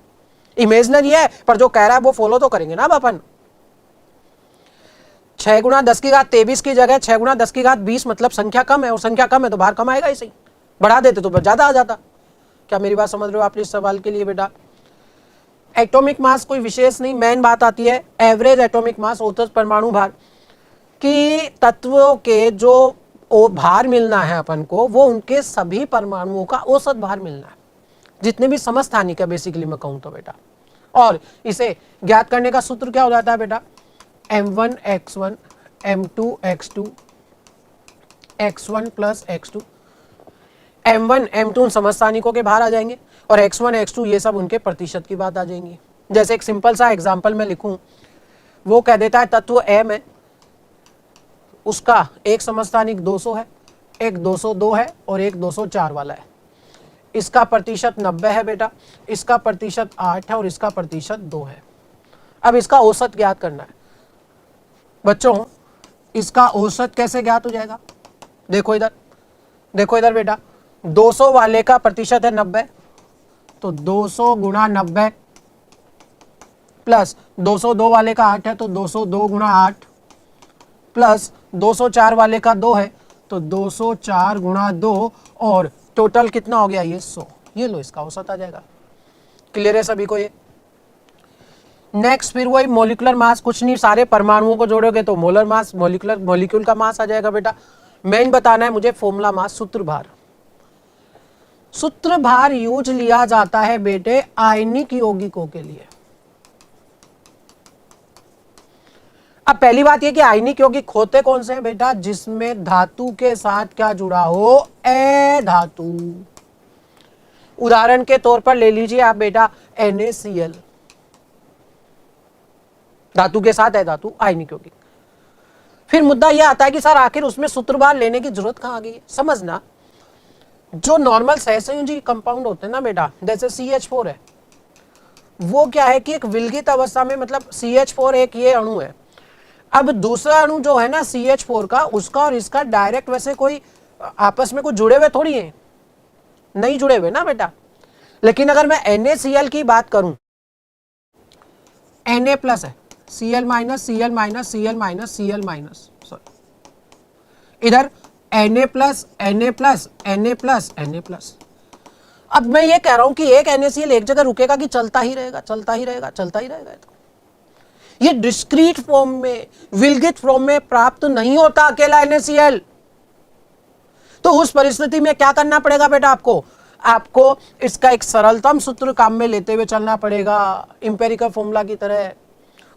इमेजनरी है पर जो कह रहा है वो फॉलो तो करेंगे ना अब अपन। 6 गुना 10 की घात 23 की जगह 6 गुना 10 की घात 20 मतलब संख्या कम है, और संख्या कम है तो भार कम आएगा ही सही। बढ़ा देते तो ज्यादा आ जाता। क्या मेरी बात समझ रहे हो आप इस सवाल के लिए बेटा? एटॉमिक मास कोई विशेष नहीं, मेन बात आती है एवरेज एटॉमिक मास, औसत परमाणु भार, कि तत्वों के जो भार मिलना है अपन को वो उनके सभी परमाणुओं का औसत भार मिलना है, जितने भी समस्थानिक है बेसिकली मैं कहूं तो बेटा। और इसे ज्ञात करने का सूत्र क्या हो जाता है बेटा? m1 x1 m2 x2 x1 plus x2। m1 m2 उन समस्थानिकों के भार आ जाएंगे और x1 x2 ये सब उनके प्रतिशत की बात आ जाएंगी। जैसे एक सिंपल सा एग्जांपल मैं लिखूं, वो कह देता है तत्व m है, उसका एक समस्थानिक 200 है, एक 202 है और एक 204 वाला है। इसका प्रतिशत 90 है बेटा, इसका प्रतिशत 8 है और इसका प्रतिशत 2 है। अब इसका औसत ज्ञात करना है बच्चों। इसका औसत कैसे ज्ञात हो जाएगा? देखो इधर, देखो इधर बेटा, 200 वाले का प्रतिशत है 90, तो 200 गुणा 90 प्लस 202 वाले का 8 है तो 202 गुणा 8 प्लस 204 वाले का 2 है तो 204 गुणा 2 और टोटल कितना हो गया? ये 100। ये लो इसका औसत आ जाएगा। क्लियर है सभी को ये? नेक्स्ट फिर वही मोलिकुलर मास, कुछ नहीं, सारे परमाणुओं को जोड़ोगे तो मोलर मास, मॉलिक्यूल का मास आ जाएगा बेटा। मेन बताना है मुझे फॉर्मूला मास, सूत्र भार। सूत्र भार यूज लिया जाता है बेटे आयनिक यौगिकों के लिए। अब पहली बात यह कि आयनिक यौगिक होते कौन से हैं बेटा? जिसमें धातु के साथ क्या जुड़ा हो? ए धातु। उदाहरण के तौर पर ले लीजिए आप बेटा NaCl, धातु के साथ है धातु, आयनिक यौगिक। फिर मुद्दा यह आता है कि सर आखिर उसमें सूत्रभार लेने की जरूरत कहां आ गई है? समझना, जो नॉर्मल सहसंयोजी कंपाउंड होते हैं ना बेटा, जैसे CH4 है, वो क्या है कि एक विलगित अवस्था में, मतलब CH4 एक ये अणु है। अब दूसरा अणु जो है ना CH4 का, उसका और इसका डायरेक्ट वैसे कोई आपस में कुछ जुड़े हुए थोड़ी हैं, नहीं जुड़े हुए ना बेटा। लेकिन अगर मैं NaCl की बात करूं, Na प्लस है, Cl minus Cl minus Cl minus Cl minus, sorry इधर Na plus Na plus Na plus Na plus. अब मैं ये कह रहा हूं कि एक NaCl एक जगह रुकेगा कि चलता ही रहेगा, चलता ही रहेगा, चलता ही रहेगा? ये डिस्क्रीट फॉर्म में, विलगित फॉर्म में प्राप्त नहीं होता अकेला NaCl। तो उस परिस्थिति में क्या करना पड़ेगा बेटा? आपको इसका एक सरलतम सूत्र काम में लेते हुए चलना पड़ेगा, इंपेरिकल फॉर्मूला की तरह।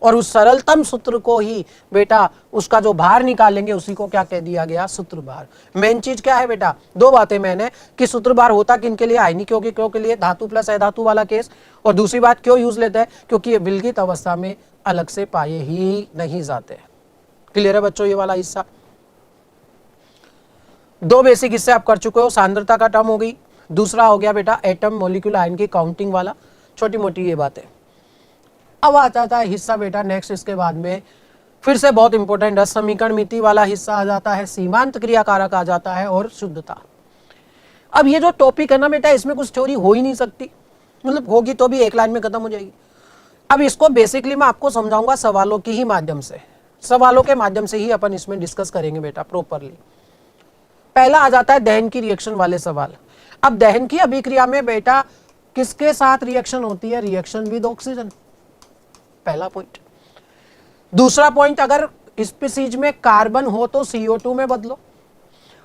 और उस सरलतम सूत्र को ही बेटा उसका जो भार निकालेंगे उसी को क्या कह दिया गया? सूत्र भार। मेन चीज क्या है बेटा? दो बातें मैंने कि सूत्र भार होता किनके लिए? आयनिक यौगिकों के लिए, धातु प्लस अधातु वाला केस। और दूसरी बात क्यों यूज लेते हैं? क्योंकि ये विलगित अवस्था में अलग से पाए ही नहीं जाते। क्लियर है बच्चों ये वाला हिस्सा? दो बेसिक हिस्से आप कर चुके हो, सांद्रता का टर्म हो गई, दूसरा हो गया बेटा एटम मॉलिक्यूल आयन की काउंटिंग वाला, छोटी मोटी ये बातें। अब आ जाता है हिस्सा बेटा नेक्स्ट, इसके बाद में फिर से बहुत इंपॉर्टेंट रस समीकरण मिति वाला हिस्सा आ जाता है, सीमांत क्रिया कारक आ जाता है और शुद्धता। अब ये जो टॉपिक है ना बेटा, इसमें कुछ थ्योरी हो ही नहीं सकती, मतलब होगी तो भी एक लाइन में खत्म हो जाएगी। अब इसको बेसिकली मैं आपको समझाऊंगा सवालों की ही माध्यम से, सवालों के माध्यम से ही अपन इसमें डिस्कस करेंगे बेटा प्रॉपरली। पहला आ जाता है दहन की रिएक्शन वाले सवाल। अब दहन की अभिक्रिया में बेटा किसके साथ रिएक्शन होती है? रिएक्शन विद ऑक्सीजन, पहला पॉइंट। दूसरा पॉइंट, अगर स्पीसीज में कार्बन हो तो CO2 में बदलो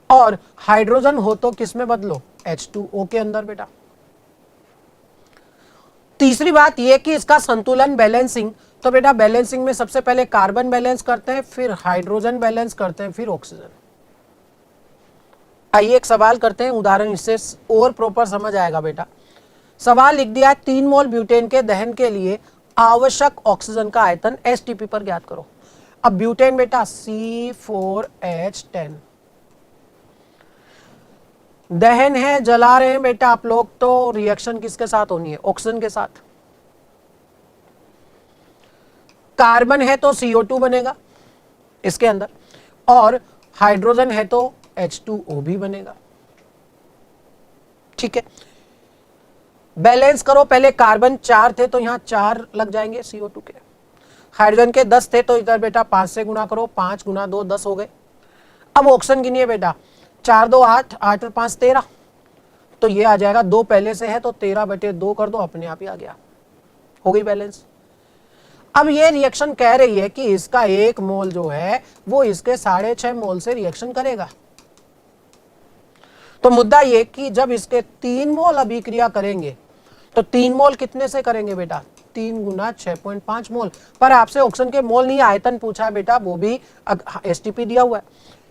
और हाइड्रोजन हो तो किस में बदलो? H2O के अंदर बेटा। तीसरी बात यह कि इसका संतुलन बैलेंसिंग, तो बेटा बैलेंसिंग में सबसे पहले कार्बन बैलेंस करते हैं, फिर हाइड्रोजन बैलेंस करते हैं, फिर ऑक्सीजन। आइए एक सवाल करते हैं, उदाहरण इससे और प्रॉपर समझ आएगा बेटा। सवाल लिख दिया है 3 मोल ब्यूटेन के दहन के लिए आवश्यक ऑक्सीजन का आयतन STP पर ज्ञात करो। अब ब्यूटेन बेटा C4H10 दहन है, जला रहे हैं बेटा आप लोग, तो रिएक्शन किसके साथ होनी है? ऑक्सीजन के साथ। कार्बन है तो CO2 बनेगा इसके अंदर, और हाइड्रोजन है तो H2O भी बनेगा। ठीक है, बैलेंस करो। पहले कार्बन 4 थे तो यहां 4 लग जाएंगे CO2 के, हाइड्रोजन के 10 थे तो इधर बेटा 5 से गुणा करो, 5 गुणा 2 10 हो गए। अब ऑक्सीजन गिनिए बेटा, 4 2 8, 8 और 5 13, तो ये आ जाएगा, 2 पहले से है तो 13/2 कर दो, अपने आप ही आ गया, हो गई बैलेंस। अब ये रिएक्शन कह रही है कि इसका 1 मोल जो है वो इसके 6.5 मोल से रिएक्शन करेगा। तो मुद्दा ये कि जब इसके 3 मोल अभिक्रिया करेंगे तो 3 मोल कितने से करेंगे बेटा? 3 गुना 6.5 मोल। पर आपसे ऑक्सीजन के मोल नहीं, आयतन पूछा है बेटा, वो भी STP दिया हुआ है।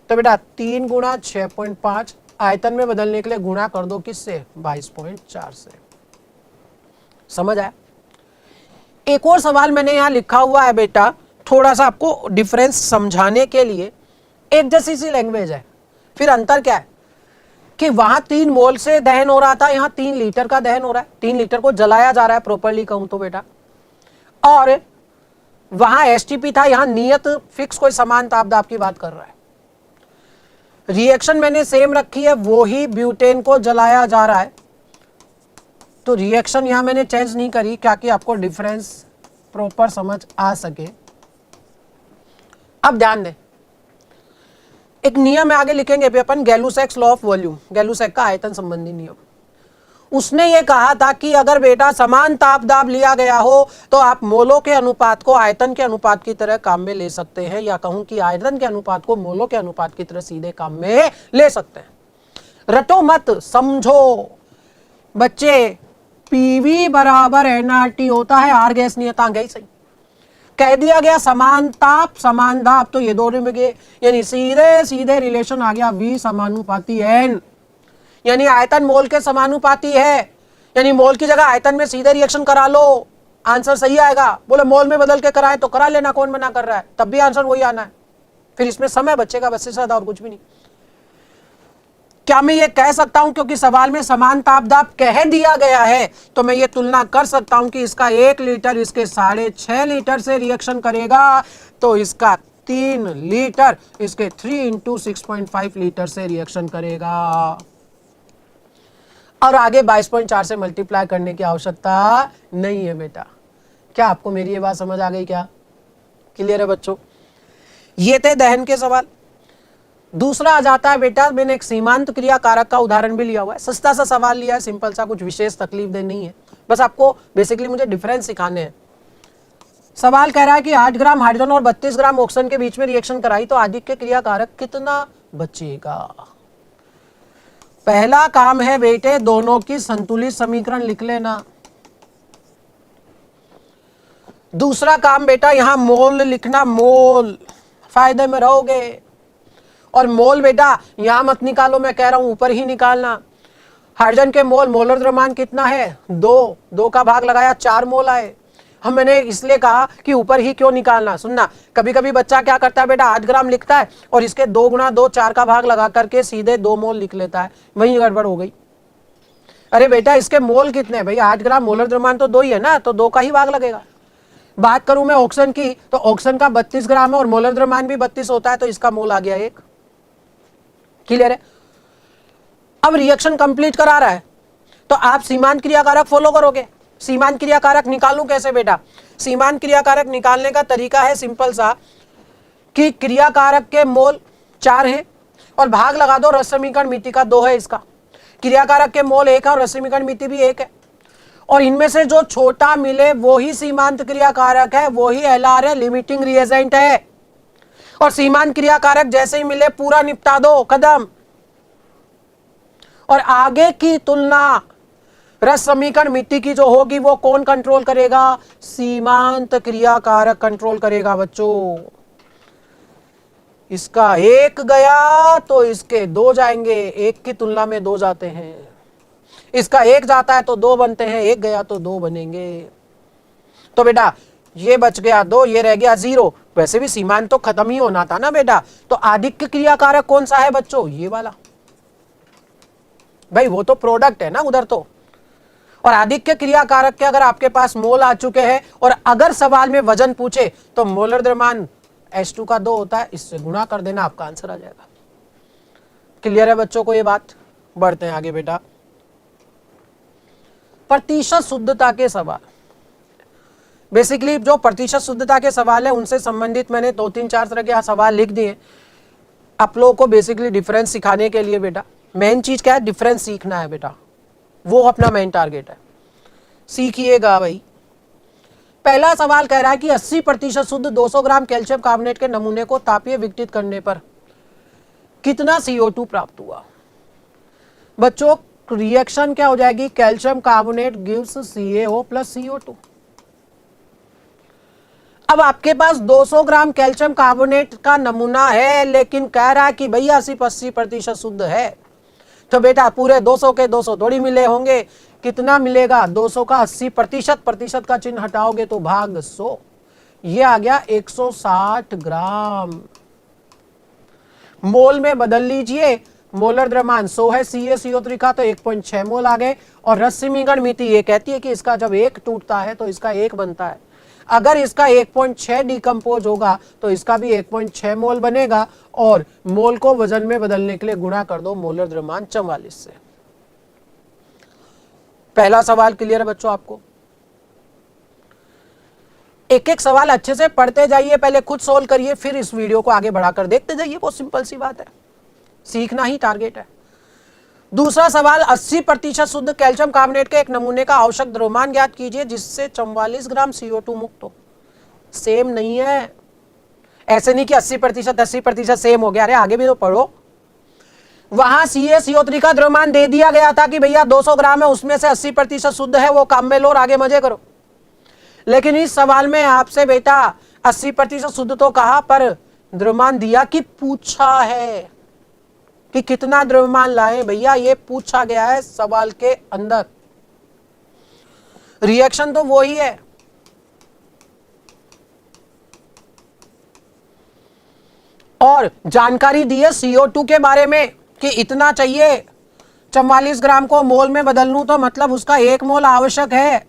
तो बेटा 3 गुना 6.5 आयतन में बदलने के लिए गुणा कर दो किससे? 22.4 से। समझ आया? एक और सवाल मैंने यहां लिखा हुआ है बेटा, थोड़ा सा आपको डिफरेंस समझाने के लिए। एक जैसी सी लैंग्वेज है, फिर अंतर क्या है कि वहां 3 मोल से दहन हो रहा था, यहां 3 लीटर का दहन हो रहा है, 3 लीटर को जलाया जा रहा है प्रॉपर्ली कहूं तो बेटा, और वहां STP था, यहां नियत फिक्स कोई समान तापदाब की बात कर रहा है। रिएक्शन मैंने सेम रखी है, वो ही ब्यूटेन को जलाया जा रहा है, तो रिएक्शन यहां मैंने चेंज नहीं करी, क्या कि आपको डिफरेंस प्रॉपर समझ आ सके। अब ध्यान दें, एक नियम है आगे लिखेंगे भी अपन, गैलुसैक्स लॉ ऑफ वॉल्यूम, गैलुसैक का आयतन संबंधी नियम। उसने ये कहा था कि अगर बेटा समान तापदाब लिया गया हो तो आप मोलों के अनुपात को आयतन के अनुपात की तरह काम में ले सकते हैं, या कहूं कि आयतन के अनुपात को मोलों के अनुपात की तरह सीधे काम में ले सकते हैं। रटो मत, समझो बच्चे, PV बराबर nRT होता है, R गैस नियतांक है, सही कह दिया गया। समान ताप समान दाब, तो ये दोनों में गए, यानी सीधे सीधे रिलेशन आ गया V समानुपाती N, यानी आयतन मोल के समानुपाती है, यानी मोल की जगह आयतन में सीधे रिएक्शन करा लो, आंसर सही आएगा। बोले मोल में बदल के कराए तो करा लेना, कौन मना कर रहा है, तब भी आंसर वही आना है। फिर इसमें समय बचेगा बस से ज्यादा और कुछ भी नहीं। क्या मैं ये कह सकता हूं क्योंकि सवाल में समान तापदाब कह दिया गया है तो मैं ये तुलना कर सकता हूं कि इसका 1 लीटर इसके 6.5 लीटर से रिएक्शन करेगा, तो इसका 3 लीटर इसके 3 × 6.5 लीटर से रिएक्शन करेगा, और आगे 22.4 से मल्टीप्लाई करने की आवश्यकता नहीं है बेटा। क्या आपको मेरी ये बात समझ आ गई? क्या क्लियर है बच्चों? ये थे दहन के सवाल। दूसरा आ जाता है बेटा, मैंने एक सीमांत क्रिया कारक का उदाहरण भी लिया हुआ है, सस्ता सा सवाल लिया है, सिंपल सा, कुछ विशेष तकलीफ दे नहीं है, बस आपको बेसिकली मुझे डिफरेंस सिखाने हैं। सवाल कह रहा है कि 8 ग्राम हाइड्रोजन और 32 ग्राम ऑक्सीजन के बीच में रिएक्शन कराई तो आदिक्य क्रिया कारक कितना बचेगा? पहला काम है बेटे, दोनों की संतुलित समीकरण लिख लेना। दूसरा काम बेटा, यहां मोल लिखना, मोल, फायदे में रहोगे। और मोल बेटा यहां मत निकालो, मैं कह रहा हूं ऊपर ही निकालना। हाइड्रोजन के मोल, मोलर द्रव्यमान कितना है? 2 का भाग लगाया 4 मोल आए। हम मैंने इसलिए कहा कि ऊपर ही क्यों निकालना। सुनना, कभी कभी बच्चा क्या करता है बेटा, 8 ग्राम लिखता है और इसके 2 गुणा 2 4 का भाग लगा करके सीधे 2 मोल लिख लेता है, वही गड़बड़ हो गई। अरे बेटा इसके मोल कितने हैं भैया? 8 ग्राम मोलर द्रव्यमान तो 2 ही है ना, तो 2 का ही भाग लगेगा। बात करूं मैं ऑक्सीजन की, तो ऑक्सीजन का 32 ग्राम है और मोलर द्रव्यमान भी 32 होता है, तो इसका मोल आ गया 1। क्लियर है? अब रिएक्शन कंप्लीट करा रहा है तो आप सीमांत क्रिया कारक फॉलो करोगे। सीमांत क्रिया कारक निकालूं कैसे बेटा? सीमांत क्रिया कारक निकालने का तरीका है सिंपल सा, कि क्रिया कारक के मोल 4 हैं और भाग लगा दो, रस समीकरण मिति का 2 है इसका। क्रिया कारक के मोल 1 है और रस समीकरण मिति भी 1 है, और इनमें से जो छोटा मिले वो ही सीमांत क्रिया कारक है, वो ही एलआर है, लिमिटिंग रिएजेंट है। और सीमांत क्रिया कारक जैसे ही मिले पूरा निपटा दो कदम, और आगे की तुलना रस समीकरण मिति की जो होगी वो कौन कंट्रोल करेगा? सीमांत क्रिया कारक कंट्रोल करेगा बच्चों। इसका 1 गया तो इसके 2 जाएंगे, 1 की तुलना में 2 जाते हैं। इसका 1 जाता है तो 2 बनते हैं, 1 गया तो 2 बनेंगे। तो बेटा ये बच गया 2, ये रह गया 0। वैसे भी सीमांत तो खत्म ही होना था ना बेटा, तो आधिक्य क्रिया कारक कौन सा है बच्चों? ये वाला। भाई वो तो प्रोडक्ट है ना उधर तो। और आधिक्य क्रिया कारक के अगर आपके पास मोल आ चुके हैं और अगर सवाल में वजन पूछे तो मोलर द्रव्यमान H2 का 2 होता है, इससे गुणा कर देना, आपका आंसर आ जाएगा। क्लियर है बच्चों को ये बात? बढ़ते हैं आगे बेटा। प्रतिशत शुद्धता के सवाल। बेसिकली जो प्रतिशत शुद्धता के सवाल है उनसे संबंधित मैंने 2-3-4 तरह के सवाल लिख दिए आप लोगों को, बेसिकली डिफरेंस सिखाने के लिए। बेटा मेन चीज क्या है? डिफरेंस सीखना है बेटा, वो अपना मेन टारगेट है। सीखिएगा भाई। पहला सवाल कह रहा है कि 80% शुद्ध 200 ग्राम कैल्शियम कार्बोनेट के नमूने को तापीय विघटित करने पर कितना CO2 प्राप्त हुआ? बच्चों रिएक्शन क्या हो जाएगी? Calcium carbonate gives CaO plus CO2। अब आपके पास 200 ग्राम कैल्शियम कार्बोनेट का नमूना है, लेकिन कह रहा है कि भैया 80% शुद्ध है। तो बेटा पूरे 200 के 200 थोड़ी मिले होंगे, कितना मिलेगा? 200 का 80%, प्रतिशत का चिन्ह हटाओगे तो भाग 100, ये आ गया 160 ग्राम। मोल में बदल लीजिए, मोलर द्रव्यमान 100 है CaCO3 का, तो 1.6 मोल आ गए। और रस समीकरण मिति ये कहती है कि इसका जब 1 टूटता है तो इसका 1 बनता है। अगर इसका 1.6 डिकम्पोज होगा तो इसका भी 1.6 मोल बनेगा, और मोल को वजन में बदलने के लिए गुणा कर दो मोलर द्रव्यमान 44 से। पहला सवाल क्लियर है बच्चों आपको? एक एक सवाल अच्छे से पढ़ते जाइए, पहले खुद सोल्व करिए, फिर इस वीडियो को आगे बढ़ाकर देखते जाइए। बहुत सिंपल सी बात है, सीखना ही टारगेट है। दूसरा सवाल, 80% शुद्ध कैल्शियम कार्बोनेट के एक नमूने का आवश्यक द्रव्यमान ज्ञात कीजिए जिससे 44 ग्राम CO2 मुक्त हो। सेम नहीं है, ऐसे नहीं कि 80% सेम हो गया। अरे आगे भी तो पढ़ो। वहां CaCO3 का द्रव्यमान दे दिया गया था कि भैया 200 ग्राम है, उसमें से 80% शुद्ध है, वो काम में लो और आगे मजे करो। लेकिन इस सवाल में आपसे बेटा 80% शुद्ध तो कहा, पर द्रव्यमान दिया कि पूछा है कि कितना द्रव्यमान लाए भैया, ये पूछा गया है सवाल के अंदर। रिएक्शन तो वो ही है। और जानकारी दी है CO2 के बारे में कि इतना चाहिए, 44 ग्राम को मोल में बदल लूं तो मतलब उसका 1 मोल आवश्यक है।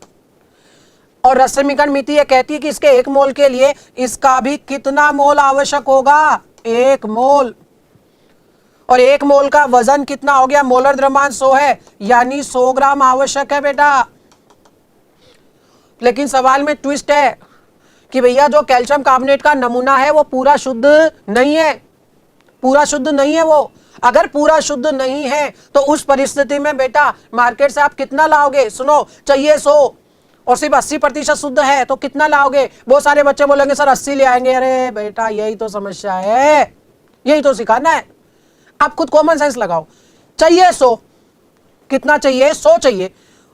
और रस समीकरण मिति ये कहती है कि इसके 1 मोल के लिए इसका भी कितना मोल आवश्यक होगा? 1 मोल। और 1 मोल का वजन कितना हो गया? मोलर द्रव्यमान 100 है, यानी 100 ग्राम आवश्यक है बेटा। लेकिन सवाल में ट्विस्ट है कि भैया जो कैल्शियम कार्बोनेट का नमूना है वो पूरा शुद्ध नहीं है, पूरा शुद्ध नहीं है वो। अगर पूरा शुद्ध नहीं है तो उस परिस्थिति में बेटा मार्केट से आप कितना लाओगे? सुनो, चाहिए 100 और सिर्फ 80% शुद्ध है तो कितना लाओगे? बहुत सारे बच्चे बोलेंगे सर 80 ले आएंगे। अरे बेटा यही तो समस्या है, यही तो सिखाना है। आप खुद कॉमन सेंस लगाओ। चाहिए 100, कितना चाहिए? 100 चाहिए,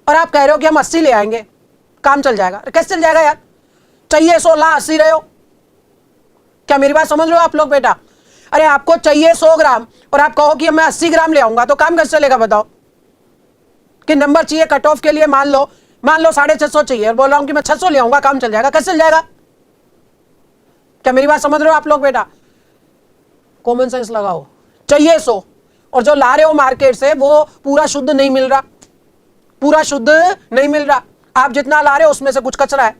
और आप कह रहे हो कि हम 80 ले आएंगे, काम चल जाएगा। कैसे चल जाएगा यार? चाहिए 100, ला 80 रहे हो। क्या मेरी बात समझ रहे हो आप लोग बेटा? अरे आपको चाहिए 100 ग्राम और आप कहो कि मैं 80 ग्राम ले आऊंगा, तो काम कैसे चलेगा बताओ? कि नंबर चाहिए कट ऑफ के लिए, मान लो 650 चाहिए, और बोल रहा हूं कि मैं 600 ले आऊंगा, काम चल जाएगा। कैसे चल जाएगा? क्या मेरी बात समझ रहे हो आप लोग बेटा? कॉमन सेंस लगाओ। चाहिए 100 और जो ला रहे हो मार्केट से वो पूरा शुद्ध नहीं मिल रहा, पूरा शुद्ध नहीं मिल रहा, आप जितना ला रहे हो उसमें से कुछ कचरा है,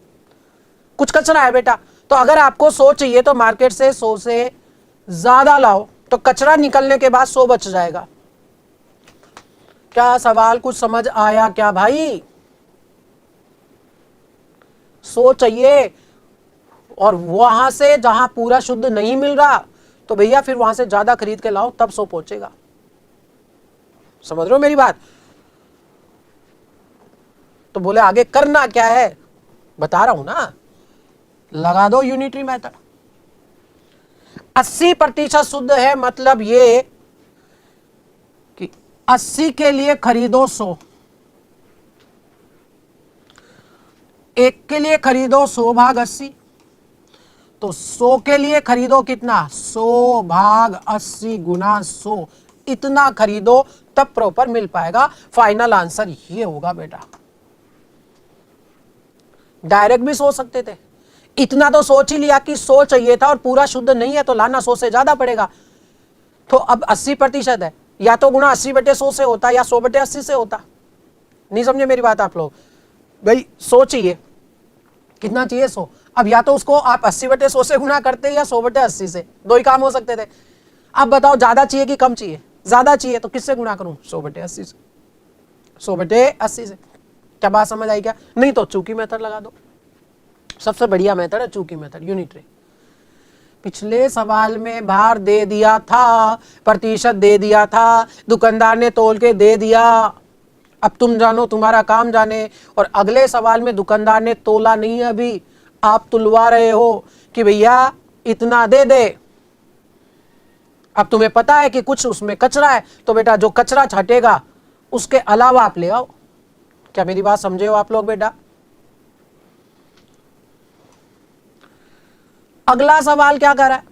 कुछ कचरा है बेटा। तो अगर आपको 100 चाहिए तो मार्केट से 100 से ज्यादा लाओ, तो कचरा निकलने के बाद 100 बच जाएगा। क्या सवाल कुछ समझ आया क्या भाई? 100 चाहिए और वहां से जहां पूरा शुद्ध नहीं मिल रहा तो भैया फिर वहां से ज्यादा खरीद के लाओ, तब 100 पहुंचेगा। समझ रहे हो मेरी बात? तो बोले आगे करना क्या है, बता रहा हूं ना, लगा दो यूनिटरी मेथड। 80% शुद्ध है, मतलब ये कि 80 के लिए खरीदो 100, एक के लिए खरीदो 100 भाग 80, तो 100 के लिए खरीदो कितना, 100 भाग 80 गुना 100, इतना खरीदो तब प्रॉपर मिल पाएगा। फाइनल आंसर ये होगा बेटा। डायरेक्ट भी सोच सकते थे, इतना तो सोच ही लिया कि 100 चाहिए था और पूरा शुद्ध नहीं है तो लाना 100 से ज्यादा पड़ेगा। तो अब 80% है, या तो गुणा 80/100 से होता या 100/80 से होता। नहीं समझे मेरी बात आप लोग? भाई 100 चाहिए, कितना चाहिए 100, अब या तो उसको आप 80/100 से गुणा करते या 100/80 से, दो ही काम हो सकते थे। अब बताओ ज्यादा चाहिए कि कम चाहिए? ज्यादा चाहिए तो किससे गुणा करूं, 100/80 से, 100/80 से। क्या बात समझ आई क्या? नहीं तो चूकी मेथड लगा दो, सबसे बढ़िया मेथड है चूकी मेथड, यूनिटरी। पिछले सवाल में भार दे दिया था, प्रतिशत दे दिया था, दुकानदार ने तोल के दे दिया, अब तुम जानो तुम्हारा काम जाने। और अगले सवाल में दुकानदार ने तोला नहीं है, अभी आप तुलवा रहे हो कि भैया इतना दे दे। अब तुम्हें पता है कि कुछ उसमें कचरा है, तो बेटा जो कचरा छटेगा उसके अलावा आप ले आओ। क्या मेरी बात समझे हो आप लोग बेटा? अगला सवाल क्या कर रहा है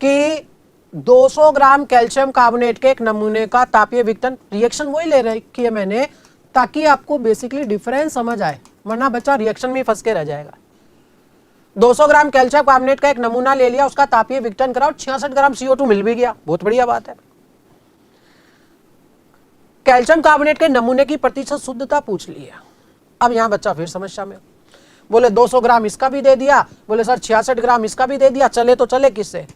कि 200 ग्राम कैल्शियम कार्बोनेट के एक नमूने का तापीय विघटन, रिएक्शन वही ले रखी है मैंने ताकि आपको बेसिकली डिफरेंस समझ आए, वरना बच्चा रिएक्शन में फंस के रह जाएगा। 200 ग्राम कैल्शियम कार्बोनेट का एक नमूना ले लिया, उसका तापीय विघटन कराओ, 66 ग्राम CO2 मिल भी गया, बहुत बढ़िया बात है। कैल्शियम कार्बोनेट के नमूने की प्रतिशत शुद्धता पूछ ली है। अब यहां बच्चा फिर समस्या में, बोले 200 ग्राम इसका भी दे दिया, बोले सर 66 ग्राम इसका भी दे दिया, चले तो चले किससे?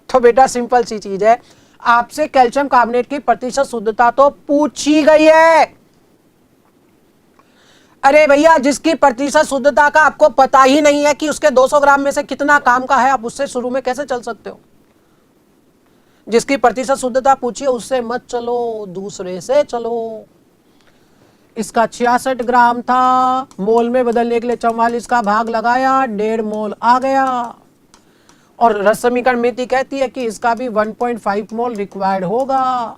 तो बेटा सिंपल सी चीज है, आपसे कैल्शियम कार्बोनेट की प्रतिशत शुद्धता तो पूछी गई है। अरे भैया जिसकी प्रतिशत शुद्धता का आपको पता ही नहीं है कि उसके 200 ग्राम में से कितना काम का है, आप उससे शुरू में कैसे चल सकते हो? जिसकी प्रतिशत शुद्धता पूछिए उससे मत चलो, दूसरे से चलो। इसका 66 ग्राम था, मोल में बदलने के लिए 44 का भाग लगाया, 1.5 मोल आ गया। और रस समीकरण मिति कहती है कि इसका भी 1.5 मोल रिक्वायर्ड होगा।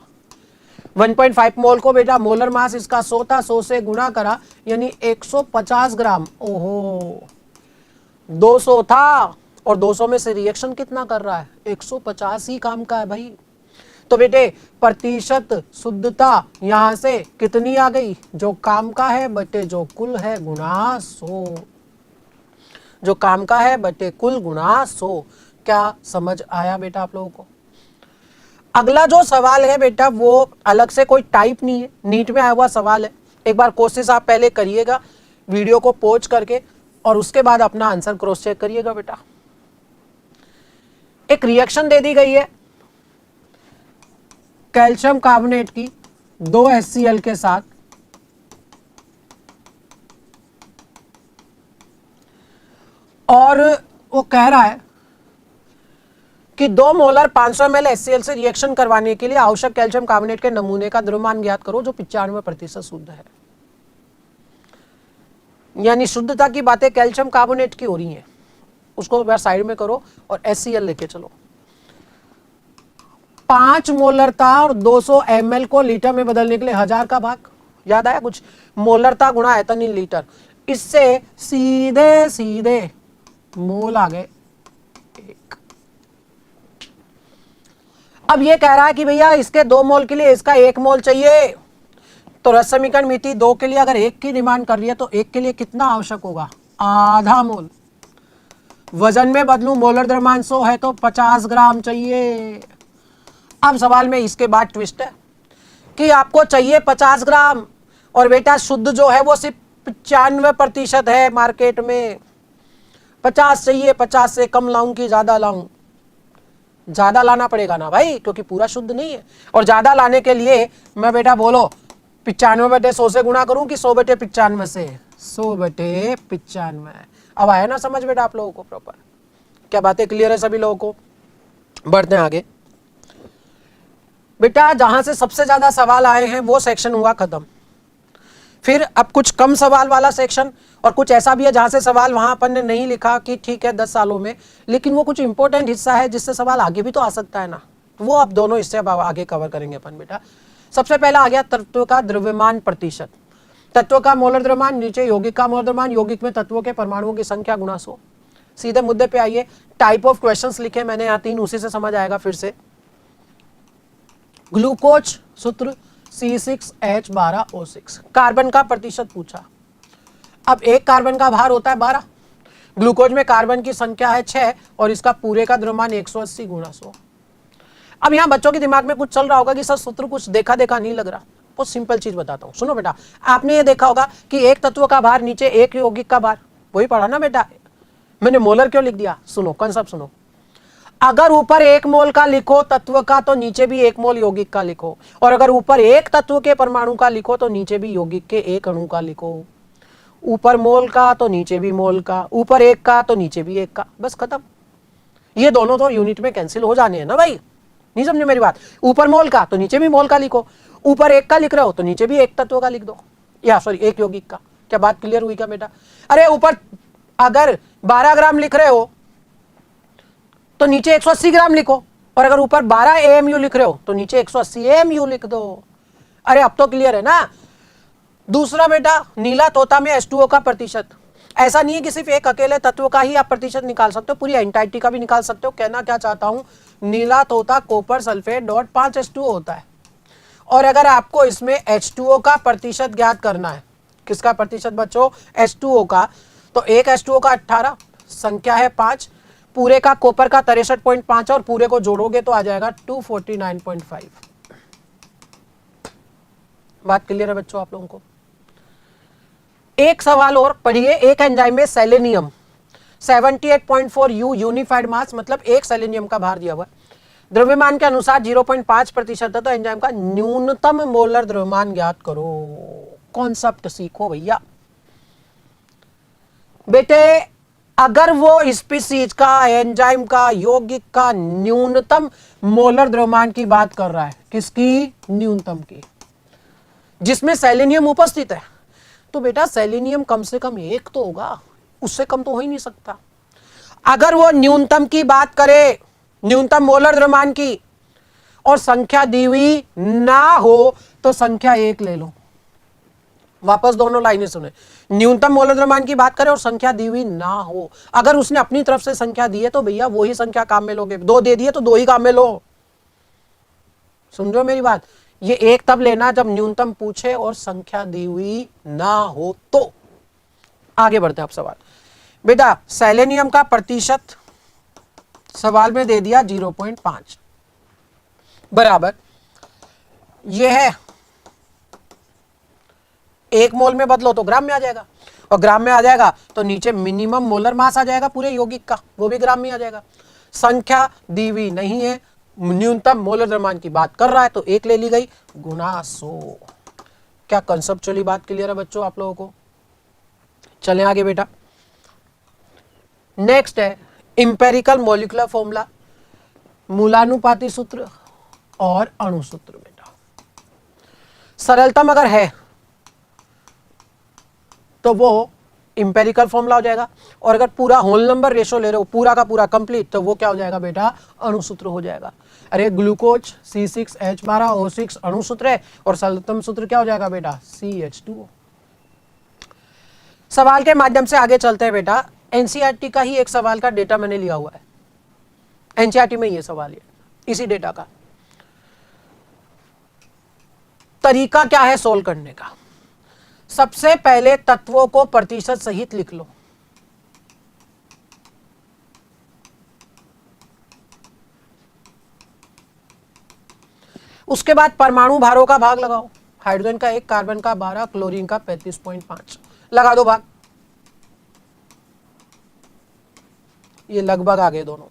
1.5 मोल को बेटा मोलर मास इसका 100 था, 100 से गुणा करा यानी 150 ग्राम। ओहो 200 था और 200 में से रिएक्शन कितना कर रहा है, 150 ही काम का है भाई। तो बेटे प्रतिशत शुद्धता यहां से कितनी आ गई, जो काम का है बटे जो कुल है गुणा 100, जो काम का है बटे कुल गुणा 100। क्या समझ आया बेटा आप लोगों को? अगला जो सवाल है बेटा वो अलग से कोई टाइप नहीं है, नीट में आया हुआ सवाल है। एक बार कोशिश आप पहले करिएगा वीडियो को पॉज करके और उसके बाद अपना आंसर क्रॉस चेक करिएगा बेटा। एक रिएक्शन दे दी गई है कैल्शियम कार्बोनेट की 2 HCl के साथ, और वो कह रहा है कि 2 मोलर 500 ml HCl से रिएक्शन करवाने के लिए आवश्यक कैल्शियम कार्बोनेट के नमूने का द्रव्यमान ज्ञात करो जो 95% शुद्ध है। यानी शुद्धता की बातें कैल्शियम कार्बोनेट की हो रही हैं, उसको साइड में करो और HCl लेके चलो। 5 मोलरता और 200 ml को लीटर में बदलने के लिए 1000 का भाग, याद आया कुछ? मोलरता गुणा आयतन इन लीटर, इससे सीधे सीधे मोल आ गए 1। अब ये कह रहा है कि भैया इसके 2 मोल के लिए इसका 1 मोल चाहिए, तो रस समीकरण मिति 2 के लिए अगर 1 की डिमांड कर रही है तो 1 के लिए कितना आवश्यक होगा, आधा मोल। वजन में बदलूं, मोलर द्रव्यमान 100 है तो 50 ग्राम चाहिए। अब सवाल में इसके बाद ट्विस्ट है कि आपको चाहिए 50 ग्राम और बेटा शुद्ध जो है वो सिर्फ 95% है मार्केट में। 50 चाहिए, 50 से कम लाऊं कि ज्यादा लाऊं? ज्यादा लाना पड़ेगा ना भाई, क्योंकि पूरा शुद्ध नहीं है। और ज्यादा लाने के लिए मैं बेटा बोलो 95/100 से गुणा करूं कि 100/95 से? 100/95। अब आया ना समझ बेटा आप लोगों को प्रॉपर? क्या बातें क्लियर है सभी लोगों को? बढ़ते हैं आगे बेटा। जहां से सबसे ज्यादा सवाल आए हैं वो सेक्शन हुआ खत्म। फिर अब कुछ कम सवाल वाला सेक्शन, और कुछ ऐसा भी है जहां से सवाल वहां अपन ने नहीं लिखा कि ठीक है 10 सालों में, लेकिन वो कुछ इंपॉर्टेंट हिस्सा है जिससे सवाल आगे भी तो आ सकता है ना। वो अब दोनों हिस्से अब आगे कवर करेंगे अपन बेटा। सबसे पहला आ गया तत्व का द्रव्यमान प्रतिशत। तत्व का मोलर द्रव्यमान, नीचे यौगिक का मोलर द्रव्यमान, यौगिक में तत्वों के परमाणुओं की संख्या गुणा 100। सीधे मुद्दे पे आइए। टाइप ऑफ क्वेश्चंस लिखे मैंने यहाँ 3, उसी से समझ आएगा फिर से। ग्लूकोज सूत्र C6H12O6। कार्बन का प्रतिशत पूछा। अब एक कार्बन का भार होता है 12, ग्लूकोज में कार्बन की संख्या है 6 और इसका पूरे का द्रव्यमान 180 गुणा 100। अब यहाँ बच्चों के दिमाग में कुछ चल रहा होगा कि सर सूत्र कुछ देखा देखा नहीं लग रहा। बहुत सिंपल चीज बताता हूँ, सुनो बेटा। आपने ये देखा होगा कि एक तत्व का भार नीचे एक यौगिक का भार, वही पढ़ा ना बेटा? मैंने मोलर क्यों लिख दिया? सुनो कंसेप्ट सुनो। अगर ऊपर 1 मोल का लिखो तत्व का तो नीचे भी 1 मोल यौगिक का लिखो, और अगर ऊपर एक तत्व के परमाणु का लिखो तो नीचे भी यौगिक के एक अणु का लिखो। ऊपर मोल का तो नीचे भी मोल का, ऊपर 1 का तो नीचे भी 1 का, बस खत्म। ये दोनों तो यूनिट में कैंसिल हो जाने हैं ना भाई, नहीं समझे मेरी बात? ऊपर मोल का तो नीचे भी मोल का लिखो, ऊपर 1 का लिख रहे हो तो नीचे भी एक तत्व का लिख दो, या सॉरी एक यौगिक का। क्या बात क्लियर हुई क्या बेटा? अरे ऊपर अगर 12 ग्राम लिख रहे हो तो नीचे 180 ग्राम लिखो, और अगर ऊपर 12 AMU लिख रहे हो तो नीचे 180 AMU लिख दो। अरे अब तो क्लियर है ना? दूसरा बेटा, नीला तोता में H2O का प्रतिशत। ऐसा नहीं है कि सिर्फ एक अकेले तत्व का ही आप प्रतिशत निकाल सकते हो, पूरी एंटाइटी का भी निकाल सकते हो। कहना क्या चाहता हूं, नीला तोता कॉपर सल्फेट डॉट 5 H2O होता है, और अगर आपको इसमें H2O का प्रतिशत ज्ञात करना है, किसका प्रतिशत बच्चों? H2O का, तो एक H2O का 18, संख्या है 5, पूरे का कॉपर का 63.5 और पूरे को जोड़ोगे तो आ जाएगा 249.5। बात क्लियर है बच्चों आप लोगों को? एक सवाल और पढ़िए। एक एंजाइम में सेलेनियम 78.4 U यूनिफाइड मास, मतलब एक सेलेनियम का भार दिया हुआ है। द्रव्यमान के अनुसार 0.5% है, तो एंजाइम का न्यूनतम मोलर द्रव्यमान ज्ञात करो। कॉन्सेप्ट सीखो भैया बेटे। अगर वो स्पीसीज का, एंजाइम का, यौगिक का न्यूनतम मोलर द्रव्यमान की बात कर रहा है, किसकी? न्यूनतम की, जिसमें सेलेनियम उपस्थित है, तो बेटा सेलेनियम कम से कम 1 तो होगा, उससे कम तो हो ही नहीं सकता। अगर वो न्यूनतम की बात करे, न्यूनतम मोलर द्रव्यमान की, और संख्या दी हुई ना हो तो संख्या 1 ले लो। वापस दोनों लाइनें सुने। न्यूनतम मोलर द्रव्यमान की बात करें और संख्या दी हुई ना हो। अगर उसने अपनी तरफ से संख्या दी है तो भैया वही संख्या काम में लोगे। 2 दे दिए तो 2 ही काम में लो। सुन रहे हो मेरी बात? ये 1 तब लेना जब न्यूनतम पूछे और संख्या दी हुई ना हो तो। आगे बढ़ते हैं आप सवाल। बेटा सेलेनियम का प्रतिशत सवाल में दे दिया 0.5 बराबर, यह है 1 मोल में बदलो तो ग्राम में आ जाएगा, और ग्राम में आ जाएगा तो नीचे मिनिमम मोलर मास आ जाएगा पूरे यौगिक का, वो भी ग्राम में आ जाएगा। संख्या दी हुई नहीं है, न्यूनतम मोलर द्रव्यमान की बात कर रहा है तो 1 ले ली गई गुना 100। क्या कंसेप्चुअली बात क्लियर है बच्चों आप लोगों को? चलें आगे बेटा। नेक्स्ट है इंपेरिकल मॉलिक्यूलर फॉर्मूला, मूलानुपाती सूत्र और अणु सूत्र। बेटा सरलतम अगर है तो वो इंपेरिकल फॉर्मूला हो जाएगा, और अगर पूरा होल नंबर रेशो ले रहे हो पूरा का पूरा कंप्लीट, तो वो क्या हो जाएगा बेटा? अणु सूत्र हो जाएगा। अरे ग्लूकोज C6H12O6 अणु सूत्र है, और सरलतम सूत्र क्या हो जाएगा बेटा? CH2O। सवाल के माध्यम से आगे चलते हैं बेटा। एनसीईआरटी का ही एक सवाल का डेटा मैंने लिया हुआ है, एनसीईआरटी में ये सवाल है, इसी डेटा का। तरीका क्या है सोल्व करने का? सबसे पहले तत्वों को प्रतिशत सहित लिख लो। उसके बाद परमाणु भारों का भाग लगाओ, हाइड्रोजन का 1, कार्बन का 12, क्लोरीन का 35.5, लगा दो भाग। ये लगभग आ गए दोनों।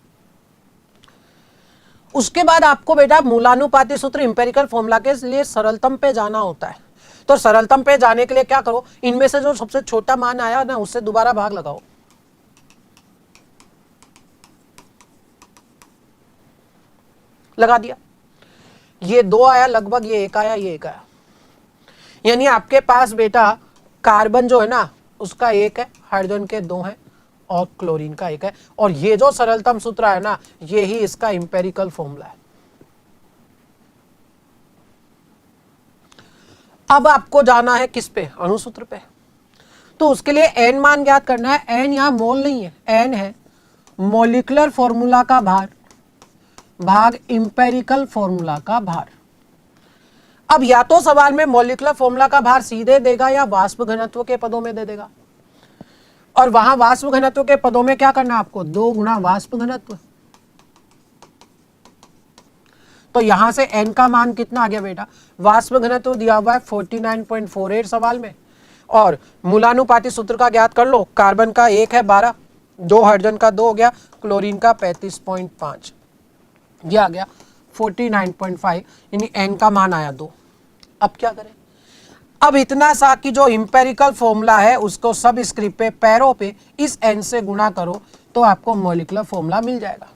उसके बाद आपको बेटा मूलानुपाती सूत्र इंपेरिकल फॉर्मूला के लिए सरलतम पे जाना होता है। तो सरलतम पे जाने के लिए क्या करो, इनमें से जो सबसे छोटा मान आया ना उससे दोबारा भाग लगाओ। लगा दिया, ये 2 आया लगभग, ये 1 आया, ये 1 आया। यानी आपके पास बेटा कार्बन जो है ना उसका 1 है, हाइड्रोजन के 2 हैं और क्लोरीन का 1 है। और ये जो सरलतम सूत्र है ना ये ही इसका इंपेरिकल फॉर्मूला है। अब आपको जाना है किस पे, अणुसूत्र पे। तो उसके लिए एन मान ज्ञात करना है। एन यहां मोल नहीं है, एन है मॉलिक्यूलर फॉर्मूला का भार भाग इंपेरिकल फॉर्मूला का भार। अब या तो सवाल में मॉलिक्यूलर फॉर्मूला का भार सीधे देगा या वाष्प घनत्व के पदों में दे देगा, और वहां वाष्प घनत्व के पदों में क्या करना है आपको, 2 गुना वाष्प घनत्व। तो यहां से n का मान कितना आ गया बेटा, वाष्प घनत्व दिया हुआ है 49.48 सवाल में, और मूलानुपाती सूत्र का ज्ञात कर लो। कार्बन का 1 है 12, 2 हाइड्रोजन का 2 हो गया, क्लोरीन का 35.5, ये आ गया 49.5, यानी n का मान आया 2। अब क्या करें, अब इतना सा कि जो इंपेरिकल फॉर्मूला है उसको सब स्क्रिप्ट पे पैरों पे इस n से गुणा करो तो आपको मॉलिक्यूलर फॉर्मूला मिल जाएगा।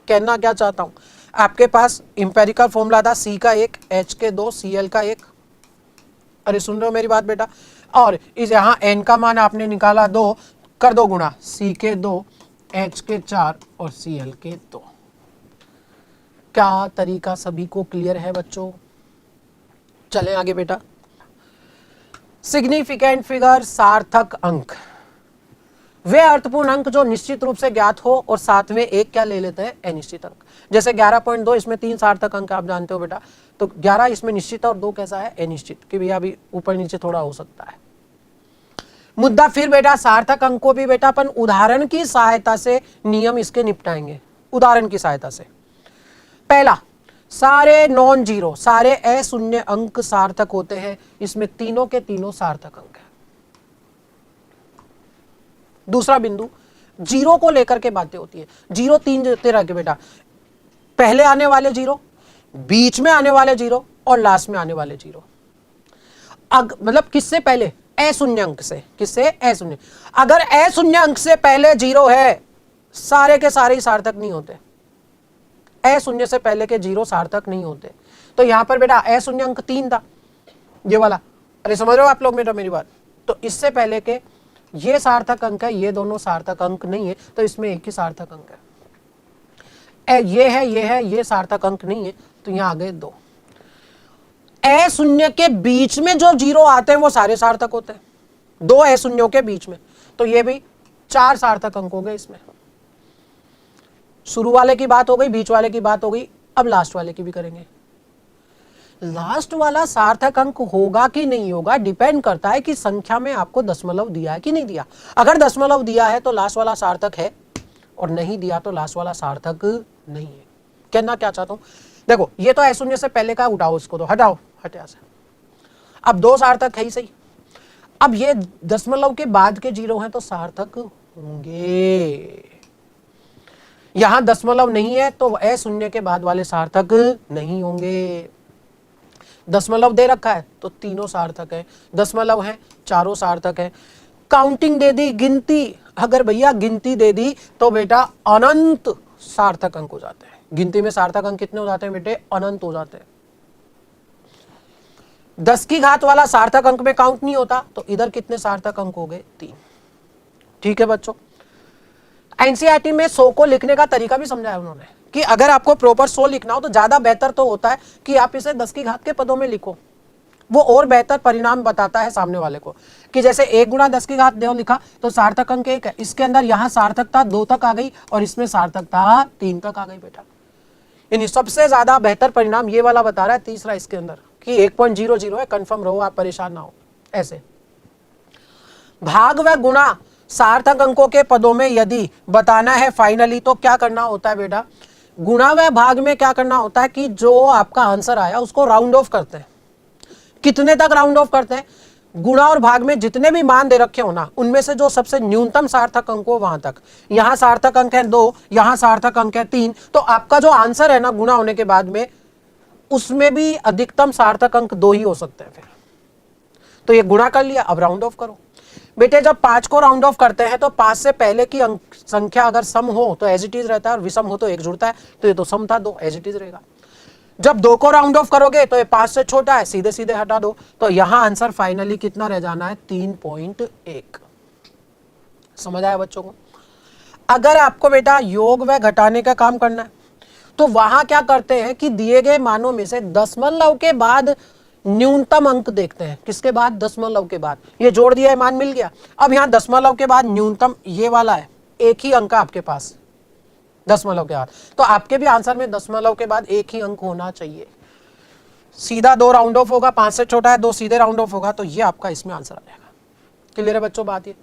कहना क्या चाहता हूं, आपके पास इंपेरिकल फॉर्मूला था C का 1, H के 2, Cl का 1। अरे सुन रहे हो मेरी बात बेटा, और इस यहाँ n का मान आपने निकाला 2, कर दो गुणा, C के 2, H के 4 और Cl के 2। क्या तरीका सभी को क्लियर है बच्चों? चलें आगे बेटा। सिग्निफिकेंट फिगर, सार्थक अंक, वे अर्थपूर्ण अंक जो निश्चित रूप से ज्ञात हो और साथ में एक क्या ले लेते हैं, अनिश्चित अंक। जैसे 11.2 इसमें 3 सार्थक अंक आप जानते हो बेटा, तो 11 इसमें निश्चित और 2 कैसा है, अनिश्चित, कि भैया अभी ऊपर नीचे थोड़ा हो सकता है। मुद्दा फिर बेटा सार्थक अंक को भी बेटा अपन उदाहरण की सहायता से नियम इसके निपटाएंगे। उदाहरण की सहायता से, पहला, सारे नॉन जीरो, सारे अशून्य अंक सार्थक होते हैं। इसमें तीनों के तीनों सार्थक अंक है। दूसरा बिंदु, जीरो को लेकर के बातें होती है। जीरो 3 तरह के बेटा, पहले आने वाले जीरो, बीच में आने वाले जीरो और लास्ट में आने वाले जीरो। मतलब किससे पहले, अशून्य अंक से। किससे, अशून्य। अगर अशून्य अंक से पहले जीरो है, सारे के सारे ही सार्थक नहीं होते। अशून्य से पहले के जीरो सार्थक नहीं होते। तो यहां पर बेटा अशून्य अंक 3 था, ये वाला। अरे समझ रहे हो आप लोग बेटा मेरी बात? तो इससे पहले के ये सार्थक अंक है, ये दोनों सार्थक अंक नहीं है, तो इसमें एक ही सार्थक अंक है। ये है, ये है, ये सार्थक अंक नहीं है, तो यहां आ गए 2। अशून्य के बीच में जो जीरो आते हैं वो सारे सार्थक होते हैं, 2 अशून्यों के बीच में। तो ये भी 4 सार्थक अंक हो गए इसमें। शुरू वाले की बात हो गई, बीच वाले की बात हो गई, अब लास्ट वाले की भी करेंगे। लास्ट वाला सार्थक अंक होगा कि नहीं होगा डिपेंड करता है कि संख्या में आपको दशमलव दिया है कि नहीं दिया। अगर दशमलव दिया है तो लास्ट वाला सार्थक है, और नहीं दिया तो लास्ट वाला सार्थक नहीं है। कहना क्या चाहता हूं, देखो ये तो अशून्य से पहले का, उठाओ इसको, तो हटाओ, हटा से। अब 2 सार्थक है ही सही। अब ये दशमलव के बाद के जीरो हैं तो सार्थक होंगे। यहां दशमलव नहीं है तो अशून्य के बाद वाले सार्थक नहीं होंगे। दशमलव दे रखा है तो तीनों सार्थक है, दशमलव है चारों सार्थक है। काउंटिंग दे दी, गिनती, अगर भैया गिनती दे दी तो बेटा अनंत सार्थक अंक हो जाते हैं। गिनती में सार्थक अंक कितने हो जाते हैं बेटे, अनंत हो जाते हैं। 10 की घात वाला सार्थक अंक में काउंट नहीं होता, तो इधर कितने सार्थक अंक हो गए, 3। ठीक है बच्चों, एनसीईआरटी में 100 को लिखने का तरीका भी समझाया उन्होंने, कि अगर आपको प्रॉपर 100 लिखना हो तो ज्यादा बेहतर तो होता है कि आप इसे 10 की घात के पदों में लिखो। वो और बेहतर परिणाम बताता है सामने वाले को, कि जैसे 1 गुणा 10 की घात 2 लिखा तो सार्थक अंक 1 है, इसके अंदर यहाँ सार्थकता 2 तक आ गई और इसमें सार्थकता 3 तक आ गई बेटा। यानी सबसे ज्यादा बेहतर परिणाम ये वाला बता रहा है, तीसरा इसके अंदर, कि 1.00 है, कंफर्म रहो, आप परेशान ना हो। ऐसे भाग व गुणा सार्थक अंकों के पदों में यदि बताना है फाइनली, तो क्या करना होता है बेटा, गुणा व भाग में क्या करना होता है कि जो आपका आंसर आया उसको राउंड ऑफ करते हैं। कितने तक राउंड ऑफ करते हैं? गुणा और भाग में जितने भी मान दे रखे हो ना, उनमें से जो सबसे न्यूनतम सार्थक अंक हो वहां तक। यहां सार्थक अंक है 2, यहां सार्थक अंक है 3, तो आपका जो आंसर है ना गुणा होने के बाद में, उसमें भी अधिकतम सार्थक अंक 2 ही हो सकते हैं। फिर तो ये गुणा कर लिया, अब राउंड ऑफ करो बेटे। जब 5 को राउंड ऑफ करते हैं तो 5 से पहले की अंक संख्या अगर सम हो तो एज इट इज रहता है, और विषम हो तो 1 जुड़ता है। तो ये तो सम था, 2 एज इट इज रहेगा। जब 2 को राउंड ऑफ करोगे तो ये 5 से छोटा है, सीधे सीधे हटा दो। तो यहां आंसर फाइनली कितना रह जाना है? 3.1। समझ आया बच्चों को? अगर आपको बेटा योग व घटाने का काम करना है तो वहां क्या करते हैं कि दिए गए मानों में से दशमलव के बाद न्यूनतम अंक देखते हैं। किसके बाद? दशमलव के बाद। ये जोड़ दिया है, मान मिल गया। अब यहां दशमलव के बाद न्यूनतम ये वाला है, एक ही अंक आपके पास दशमलव के बाद, तो आपके भी आंसर में दशमलव के बाद एक ही अंक होना चाहिए। सीधा 2 राउंड ऑफ होगा, 5 से छोटा है 2 सीधे राउंड ऑफ होगा, तो ये आपका इसमें आंसर आ जाएगा। क्लियर है बच्चों बात? ये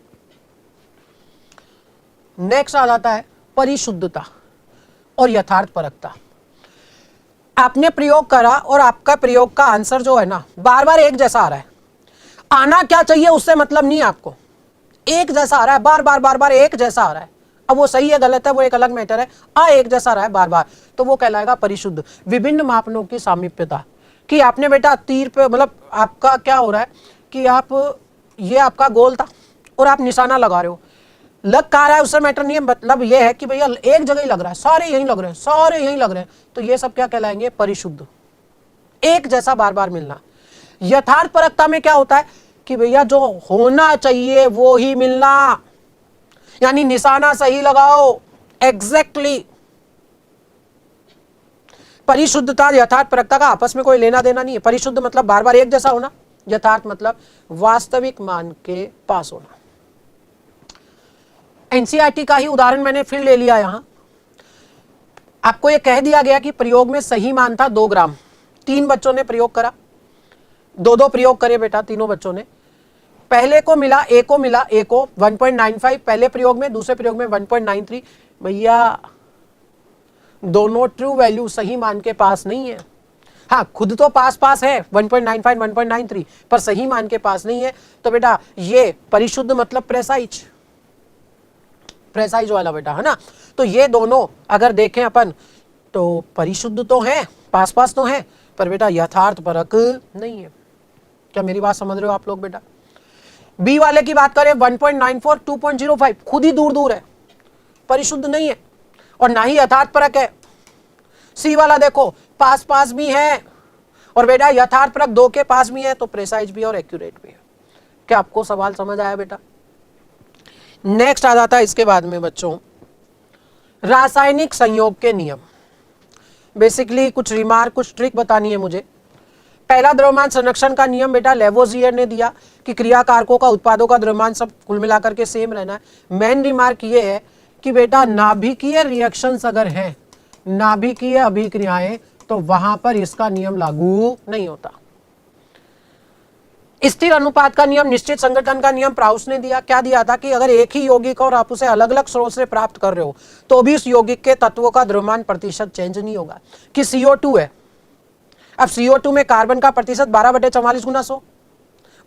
नेक्स्ट आ जाता है परिशुद्धता और यथार्थपरकता। आपने प्रयोग करा और आपका प्रयोग का आंसर जो है ना बार बार एक जैसा आ रहा है। आना क्या चाहिए उससे मतलब नहीं है आपको, एक जैसा आ रहा है, बार बार बार बार एक जैसा आ रहा है। अब वो सही है गलत है वो एक अलग मैटर है, एक जैसा रहा है बार बार, तो वो कहलाएगा परिशुद्ध। विभिन्न मापनों की सामीप्यता, कि आपने बेटा तीर पे, मतलब आपका क्या हो रहा है कि आप, ये आपका गोल था और आप निशाना लगा रहे हो, लग कहाँ रहा है उससे मैटर नहीं है, मतलब ये है कि भैया एक जगह ही लग रहा है, सारे यहीं लग रहे हैं, सारे यहीं लग रहे हैं, तो ये सब क्या कहलाएंगे? परिशुद्ध। एक जैसा बार बार मिलना। यथार्थपरकता में क्या होता है कि भैया जो होना चाहिए वो ही मिलना, यानी निशाना सही लगाओ एग्जैक्टली। परिशुद्धता यथार्थपरकता का आपस में कोई लेना देना नहीं है। परिशुद्ध मतलब बार बार एक जैसा होना, यथार्थ मतलब वास्तविक मान के पास होना। एनसीईआरटी का ही उदाहरण मैंने फिर ले लिया। यहां आपको यह कह दिया गया कि प्रयोग में सही मान था 2 ग्राम। 3 बच्चों ने प्रयोग करा, 2 प्रयोग करे बेटा तीनों बच्चों ने। पहले को मिला, ए को मिला, ए को 1.95 पहले प्रयोग में, दूसरे प्रयोग में 1.93। भैया दोनों ट्रू वैल्यू सही मान के पास नहीं है। हाँ खुद तो पास है 1.95 1.93, पर सही मान के पास नहीं है। तो बेटा ये परिशुद्ध मतलब प्रेसाइज वाला बेटा है ना। तो ये दोनों अगर देखें अपन तो परिशुद्ध तो है, पास तो है, पर बेटा यथार्थपरक नहीं है। क्या मेरी बात समझ रहे हो आप लोग बेटा? बी वाले की बात करें 1.94 2.05 खुद ही दूर है, परिशुद्ध नहीं है और ना ही यथार्थपरक है। सी वाला देखो पास भी है और बेटा यथार्थपरक 2 के पास भी है, तो प्रेसाइज भी और एक्यूरेट भी है। क्या आपको सवाल समझ आया बेटा? नेक्स्ट आ जाता है इसके बाद में बच्चों रासायनिक संयोग के नियम। बेसिकली कुछ रिमार्क, कुछ ट्रिक बतानी है मुझे। पहला द्रव्यमान संरक्षण का नियम बेटा लेवोजियर ने दिया कि क्रिया कारकों का, उत्पादों का द्रव्यमान सब कुल मिलाकर के सेम रहना है। मेन रिमार्क ये है कि बेटा नाभिकीय रिएक्शंस अगर हैं, नाभिकीय अभिक्रियाएं, तो वहां पर इसका नियम लागू नहीं होता। स्थिर अनुपात का नियम, निश्चित संगठन का नियम प्राउस ने दिया। क्या दिया था कि अगर एक ही यौगिक और आप उसे अलग अलग स्रोत से प्राप्त कर रहे हो तो भी उस यौगिक के तत्वों का द्रव्यमान प्रतिशत चेंज नहीं होगा। कि CO2 है, अब CO2 में कार्बन का प्रतिशत 12/44 गुना 100,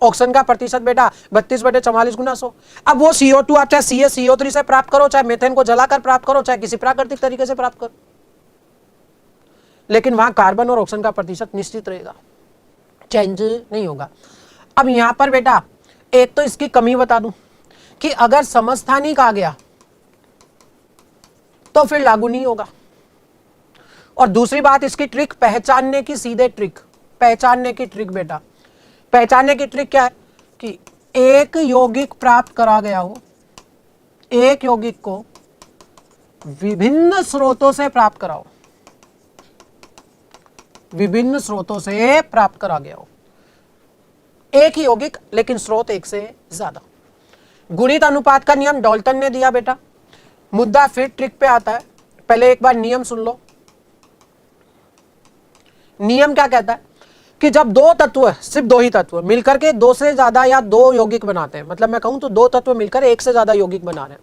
ऑक्सीजन का प्रतिशत बेटा 32/44 गुना 100। अब वो CO2 आप चाहे CaCO3 से प्राप्त करो, चाहे मेथेन को जलाकर प्राप्त करो, चाहे किसी प्राकृतिक तरीके से प्राप्त करो, लेकिन वहां कार्बन और ऑक्सीजन का प्रतिशत निश्चित रहेगा, चेंज नहीं होगा। अब यहां पर बेटा एक तो इसकी कमी बता दूं कि अगर समस्थानिक आ गया तो फिर लागू नहीं होगा। और दूसरी बात इसकी ट्रिक पहचानने की, सीधे ट्रिक पहचानने की ट्रिक बेटा, पहचानने की ट्रिक क्या है कि एक यौगिक प्राप्त करा गया हो, एक यौगिक को विभिन्न स्रोतों से प्राप्त कराओ, विभिन्न स्रोतों से प्राप्त करा गया हो, एक ही यौगिक लेकिन स्रोत एक से ज्यादा। गुणित अनुपात का नियम डाल्टन ने दिया बेटा। मुद्दा फिर ट्रिक पे आता है, पहले एक बार नियम सुन लो। नियम क्या कहता है कि जब 2 तत्व, सिर्फ 2 ही तत्व मिलकर के 2 से ज्यादा या 2 यौगिक बनाते हैं, मतलब मैं कहूं तो 2 तत्व मिलकर 1 से ज्यादा यौगिक बना रहे हैं,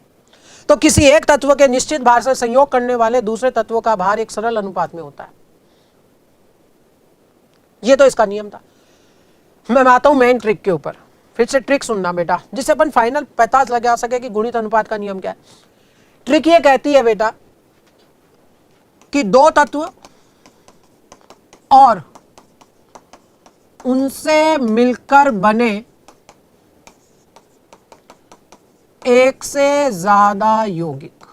तो किसी एक तत्व के निश्चित भार से संयोग करने वाले दूसरे तत्वों का भार एक सरल अनुपात में होता है। ये तो इसका नियम था। मैं आता हूं मेन ट्रिक के ऊपर, फिर से ट्रिक सुनना बेटा, जिससे अपन फाइनल पता लगा सके कि गुणित अनुपात का नियम क्या है। ट्रिक ये कहती है बेटा कि दो तत्व और उनसे मिलकर बने एक से ज्यादा यौगिक,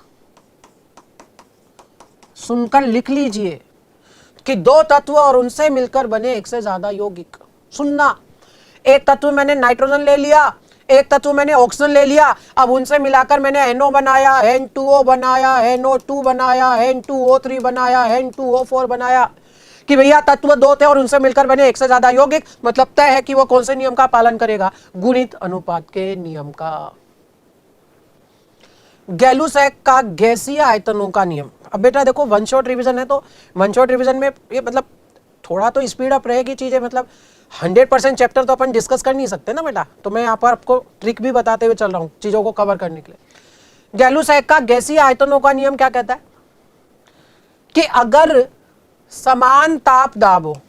सुनकर लिख लीजिए कि दो तत्व और उनसे मिलकर बने एक से ज्यादा यौगिक। सुनना, एक तत्व मैंने नाइट्रोजन ले लिया, एक तत्व मैंने ऑक्सीजन ले लिया, अब उनसे मिलाकर मैंने NO बनाया, N2O बनाया, NO2 बनाया, N2O3 बनाया, N2O4 बनाया, कि भैया तत्व दो थे और उनसे मिलकर बने एक से ज्यादा यौगिक, मतलब तय है कि वो कौन से नियम का पालन करेगा, गुणित अनुपात के नियम का। गैलुसैक का गैसीय आयतनों का नियम। अब बेटा देखो वन शॉट रिवीजन है, तो वन शॉट रिवीजन में ये मतलब थोड़ा तो स्पीड अप रहेगी चीजें, मतलब 100% चैप्टर तो अपन डिस्कस कर नहीं सकते ना बेटा, तो मैं यहाँ पर आपको ट्रिक भी बताते हुए चल रहा हूँ चीजों को कवर करने के लिए। गैलुसैक का गैसीय आयतनों का नियम क्या कहता है कि अगर समान ताप दाब हो,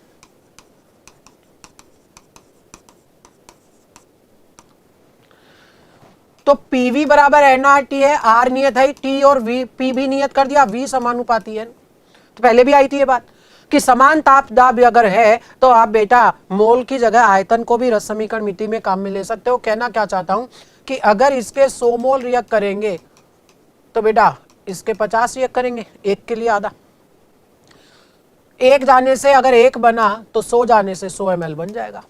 तो PV बराबर nRT है, R नियत है T और V, P भी नियत कर दिया, V समानुपाती है। तो पहले भी आई थी ये बात कि समान ताप दाब अगर है तो आप बेटा मोल की जगह आयतन को भी रस समीकरण मिति में काम में ले सकते हो। कहना क्या चाहता हूं कि अगर इसके 100 मोल रिएक्ट करेंगे तो बेटा इसके 50 रिएक्ट करेंगे, एक के लिए आधा। एक जाने से अगर एक बना तो 100 जाने से 100 ml बन जाएगा।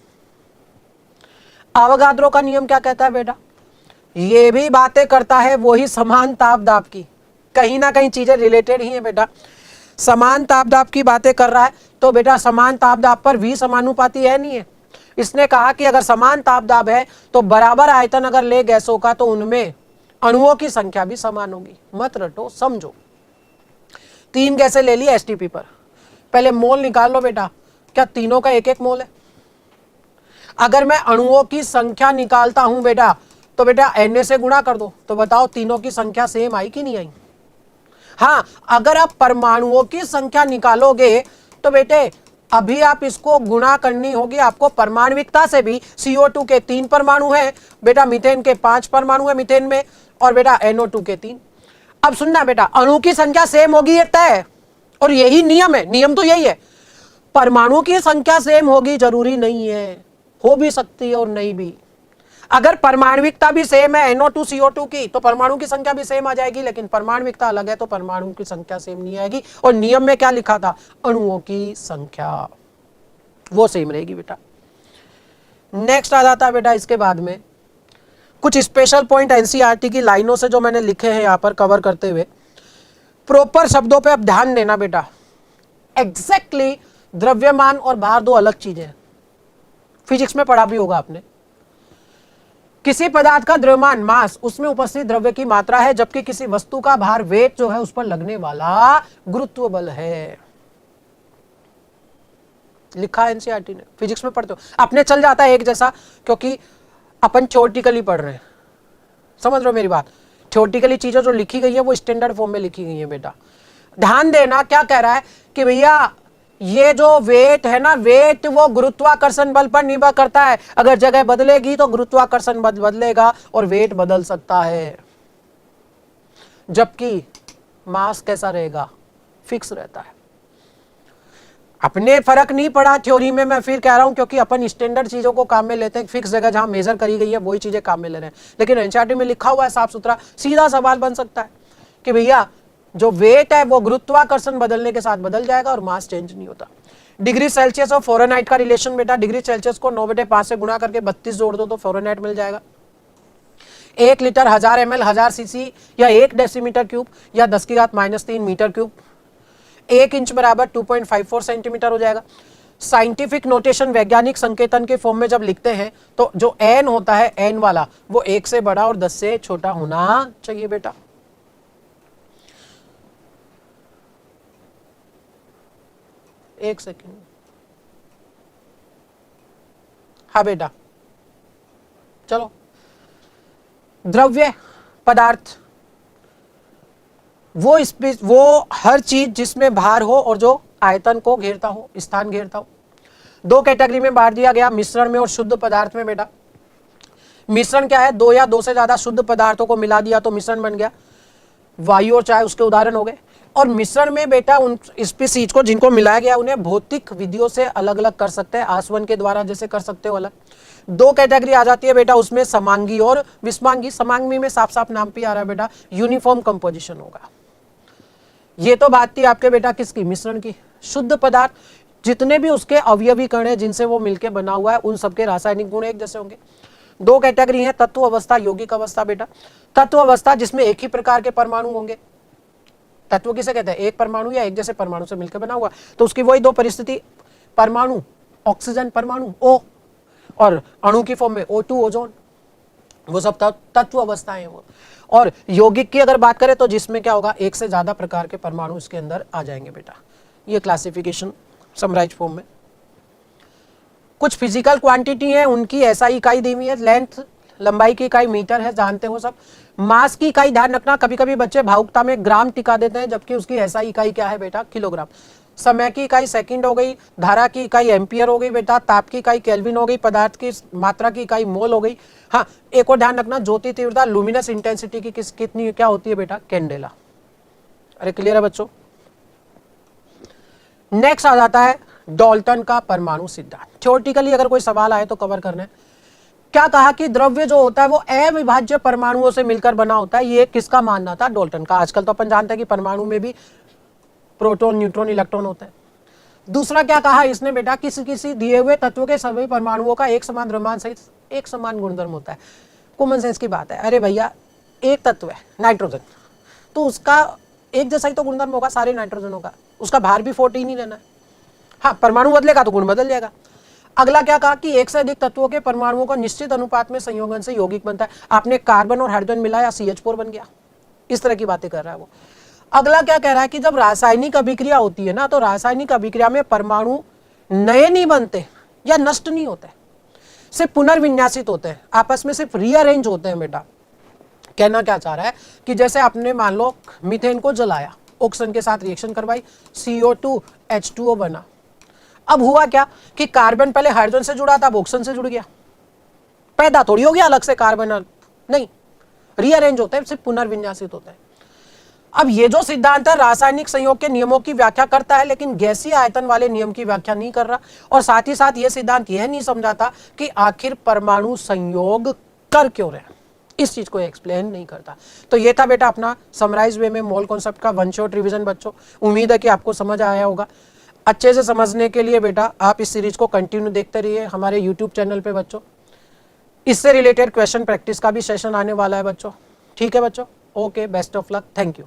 अवगाद्रो का नियम क्या कहता है बेटा, ये भी बातें करता है वही समान ताप दाब की, कहीं ना कहीं चीजें रिलेटेड ही है बेटा। समान ताप दाब की बातें कर रहा है तो बेटा समान ताप दाब पर V समानुपाती है नहीं है। इसने कहा कि अगर समान ताप दाब है तो बराबर आयतन अगर ले गैसों का तो उनमें अणुओं की संख्या भी समान होगी। मत रटो, समझो। 3 गैसें ले ली STP पर, पहले मोल निकाल लो बेटा, क्या तीनों का एक एक मोल है? अगर मैं अणुओं की संख्या निकालता हूं बेटा तो बेटा Na से गुणा कर दो, तो बताओ तीनों की संख्या सेम आई कि नहीं आई? हाँ, अगर आप परमाणुओं की संख्या निकालोगे तो बेटे अभी आप इसको गुणा करनी होगी आपको परमाणविकता से भी। CO2 के 3 परमाणु हैं बेटा, मीथेन के 5 परमाणु है मीथेन में, और बेटा NO2 के 3। अब सुनना बेटा, अणु की संख्या सेम होगी ये तय है, और यही नियम है, नियम तो यही है। परमाणु की संख्या सेम होगी जरूरी नहीं है, हो भी सकती है और नहीं भी। अगर परमाणविकता भी सेम है NO2 CO2 की तो परमाणु की संख्या भी सेम आ जाएगी, लेकिन परमाणविकता अलग है तो परमाणु की संख्या सेम नहीं आएगी। और नियम में क्या लिखा था, अणुओं की संख्या वो सेम रहेगी बेटा। नेक्स्ट आ जाता है बेटा इसके बाद में कुछ स्पेशल पॉइंट NCERT की लाइनों से जो मैंने लिखे हैं यहां पर कवर करते हुए। प्रॉपर शब्दों पे अब ध्यान देना बेटा। एग्जैक्टली द्रव्यमान और भार दो अलग चीजें हैं, फिजिक्स में पढ़ा भी होगा आपने। किसी पदार्थ का द्रव्यमान मास उसमें उपस्थित द्रव्य की मात्रा है, जबकि किसी वस्तु का भार वेट जो है उस पर लगने वाला गुरुत्व बल है। लिखा NCERT ने, फिजिक्स में पढ़ते हो अपने चल जाता है एक जैसा, क्योंकि अपन थ्योरेटिकली पढ़ रहे हैं। समझ रहे हो मेरी बात? थ्योरेटिकली चीजें जो लिखी गई है वो स्टैंडर्ड फॉर्म में लिखी गई है बेटा। ध्यान देना, क्या कह रहा है कि भैया ये जो वेट है ना, वेट वो गुरुत्वाकर्षण बल पर निर्भर करता है। अगर जगह बदलेगी तो गुरुत्वाकर्षण बल बदलेगा और वेट बदल सकता है, जबकि मास कैसा रहेगा, फिक्स रहता है। अपने फर्क नहीं पड़ा थ्योरी में, मैं फिर कह रहा हूं, क्योंकि अपन स्टैंडर्ड चीजों को काम में लेते हैं। फिक्स जगह जहां मेजर करी गई है वही चीजें काम में ले रहे हैं, लेकिन NCERT में लिखा हुआ है साफ सुथरा। सीधा सवाल बन सकता है कि भैया जो वेट है वो गुरुत्वाकर्षण बदलने के साथ बदल जाएगा और मास चेंज नहीं होता। डिग्री सेल्सियस और फ़ारेनहाइट का रिलेशन बेटा, डिग्री सेल्सियस को 9/5 से गुणा करके 32 जोड़ दो तो फ़ारेनहाइट मिल जाएगा। 1 लीटर 1000 ml 1000 cc या 1 डेसीमीटर क्यूब या 10⁻³ मीटर क्यूब। 1 इंच बराबर 2.54 सेंटीमीटर हो जाएगा। साइंटिफिक नोटेशन वैज्ञानिक संकेतन के फॉर्म में जब लिखते हैं तो जो n होता है n वाला वो 1 से बड़ा और 10 से छोटा होना चाहिए बेटा। एक सेकेंड, हाँ बेटा चलो। द्रव्य पदार्थ वो हर चीज जिसमें भार हो और जो आयतन को घेरता हो, स्थान घेरता हो। दो कैटेगरी में बांट दिया गया, मिश्रण में और शुद्ध पदार्थ में। बेटा मिश्रण क्या है? दो या दो से ज्यादा शुद्ध पदार्थों को मिला दिया तो मिश्रण बन गया। वायु और चाय उसके उदाहरण हो गए। और मिश्रण में बेटा उन स्पीसीज को जिनको मिलाया गया उन्हें भौतिक विधियों से अलग अलग कर सकते हैं, आसवन के द्वारा जैसे कर सकते हो अलग। दो कैटेगरी आ जाती है बेटा उसमें, समांगी और विषमांगी। समांगी में साफ साफ नाम पे आ रहा है बेटा, यूनिफॉर्म कंपोजिशन होगा। ये तो बात थी आपके बेटा किसकी? मिश्रण की। शुद्ध पदार्थ जितने भी उसके अवयवी कण है जिनसे वो मिलकर बना हुआ है उन सबके रासायनिक गुण एक जैसे होंगे। दो कैटेगरी है, तत्व अवस्था, यौगिक अवस्था। बेटा तत्व अवस्था जिसमें एक ही प्रकार के परमाणु होंगे। तत्व किसे कहते हैं? एक परमाणु या एक जैसे परमाणु से मिलकर बना हुआ, तो उसकी वही दो परिस्थिति, परमाणु ऑक्सीजन परमाणु O और अणु की फॉर्म में O2 ओजोन, वो सब तत्व अवस्थाएं हैं वो। और यौगिक की अगर बात करें तो जिसमें क्या होगा, एक से ज्यादा प्रकार के परमाणु इसके अंदर आ जाएंगे बेटा। ये क्लासिफिकेशन समराइज फॉर्म में। कुछ फिजिकल क्वांटिटी है, उनकी ऐसा इकाई दी हुई है। लेंथ लंबाई की इकाई मीटर है, जानते हो सब। मास की इकाई ध्यान रखना, कभी कभी बच्चे भावुकता में ग्राम टिका देते हैं जबकि उसकी ऐसा इकाई क्या है बेटा? किलोग्राम। समय की इकाई सेकंड हो गई, धारा की इकाई एम्पियर हो गई बेटा, ताप की इकाई केल्विन हो गई, पदार्थ की मात्रा की इकाई मोल हो गई। हाँ एक और ध्यान रखना, ज्योति तीव्रता लुमिनस इंटेंसिटी की कितनी क्या होती है बेटा? कैंडेला। अरे क्लियर है बच्चों? नेक्स्ट आ जाता है डाल्टन का परमाणु सिद्धांत। थ्योरेटिकली अगर कोई सवाल आए तो कवर करना है। क्या कहा कि द्रव्य जो होता है वो अविभाज्य परमाणुओं से मिलकर बना होता है। ये किसका मानना था? डाल्टन का। आजकल तो अपन जानते हैं कि परमाणु में भी प्रोटॉन, न्यूट्रॉन, इलेक्ट्रॉन होते हैं। दूसरा क्या कहा इसने बेटा? किसी किसी दिए हुए तत्व के सभी परमाणुओं का एक समान द्रव्यमान सहित एक समान गुणधर्म होता है। कॉमन सेंस की बात है। अरे भैया एक तत्व है नाइट्रोजन, तो उसका एक जैसा ही तो गुणधर्म होगा सारे नाइट्रोजनों का, उसका भार भी 14 ही रहना है। हाँ परमाणु बदलेगा तो गुण बदल जाएगा। अगला क्या कहा कि एक से अधिक तत्वों के परमाणुओं का निश्चित अनुपात में संयोजन से यौगिक बनता है। आपने कार्बन और हाइड्रोजन मिलाया, CH4 बन गया। इस तरह की बातें कर रहा है वो। अगला क्या कह रहा है कि जब रासायनिक अभिक्रिया होती है ना, तो रासायनिक अभिक्रिया में परमाणु नए नहीं बनते या नष्ट नहीं होते, सिर्फ पुनर्विन्यासित होते हैं, आपस में सिर्फ रीअरेंज होते हैं बेटा। कहना क्या चाह रहा है कि जैसे आपने मान लो मीथेन को जलाया, ऑक्सीजन के साथ रिएक्शन करवाई, CO2 H2O बना। अब हुआ क्या कि कार्बन पहले हाइड्रोजन से जुड़ा था, अब ऑक्सीजन से जुड़ गया। पैदा थोड़ी हो गया अलग से कार्बन, नहीं, रीअरेंज होते हैं, सिर्फ पुनर्विन्यासित होते हैं। अब ये जो सिद्धांत है रासायनिक संयोग के नियमों की व्याख्या करता है, लेकिन गैसीय आयतन वाले नियम की व्याख्या नहीं कर रहा। और साथ ही साथ ये सिद्धांत यह नहीं समझाता कि आखिर परमाणु संयोग कर क्यों रहे, इस चीज को एक्सप्लेन नहीं करता। तो ये था बेटा अपना समराइज वे में मोल कॉन्सेप्ट का वन शॉट रिवीजन बच्चों। उम्मीद है कि आपको समझ आया होगा। अच्छे से समझने के लिए बेटा आप इस सीरीज को कंटिन्यू देखते रहिए हमारे YouTube चैनल पे बच्चों। इससे रिलेटेड क्वेश्चन प्रैक्टिस का भी सेशन आने वाला है बच्चों। ठीक है बच्चों, okay, best of luck, thank you.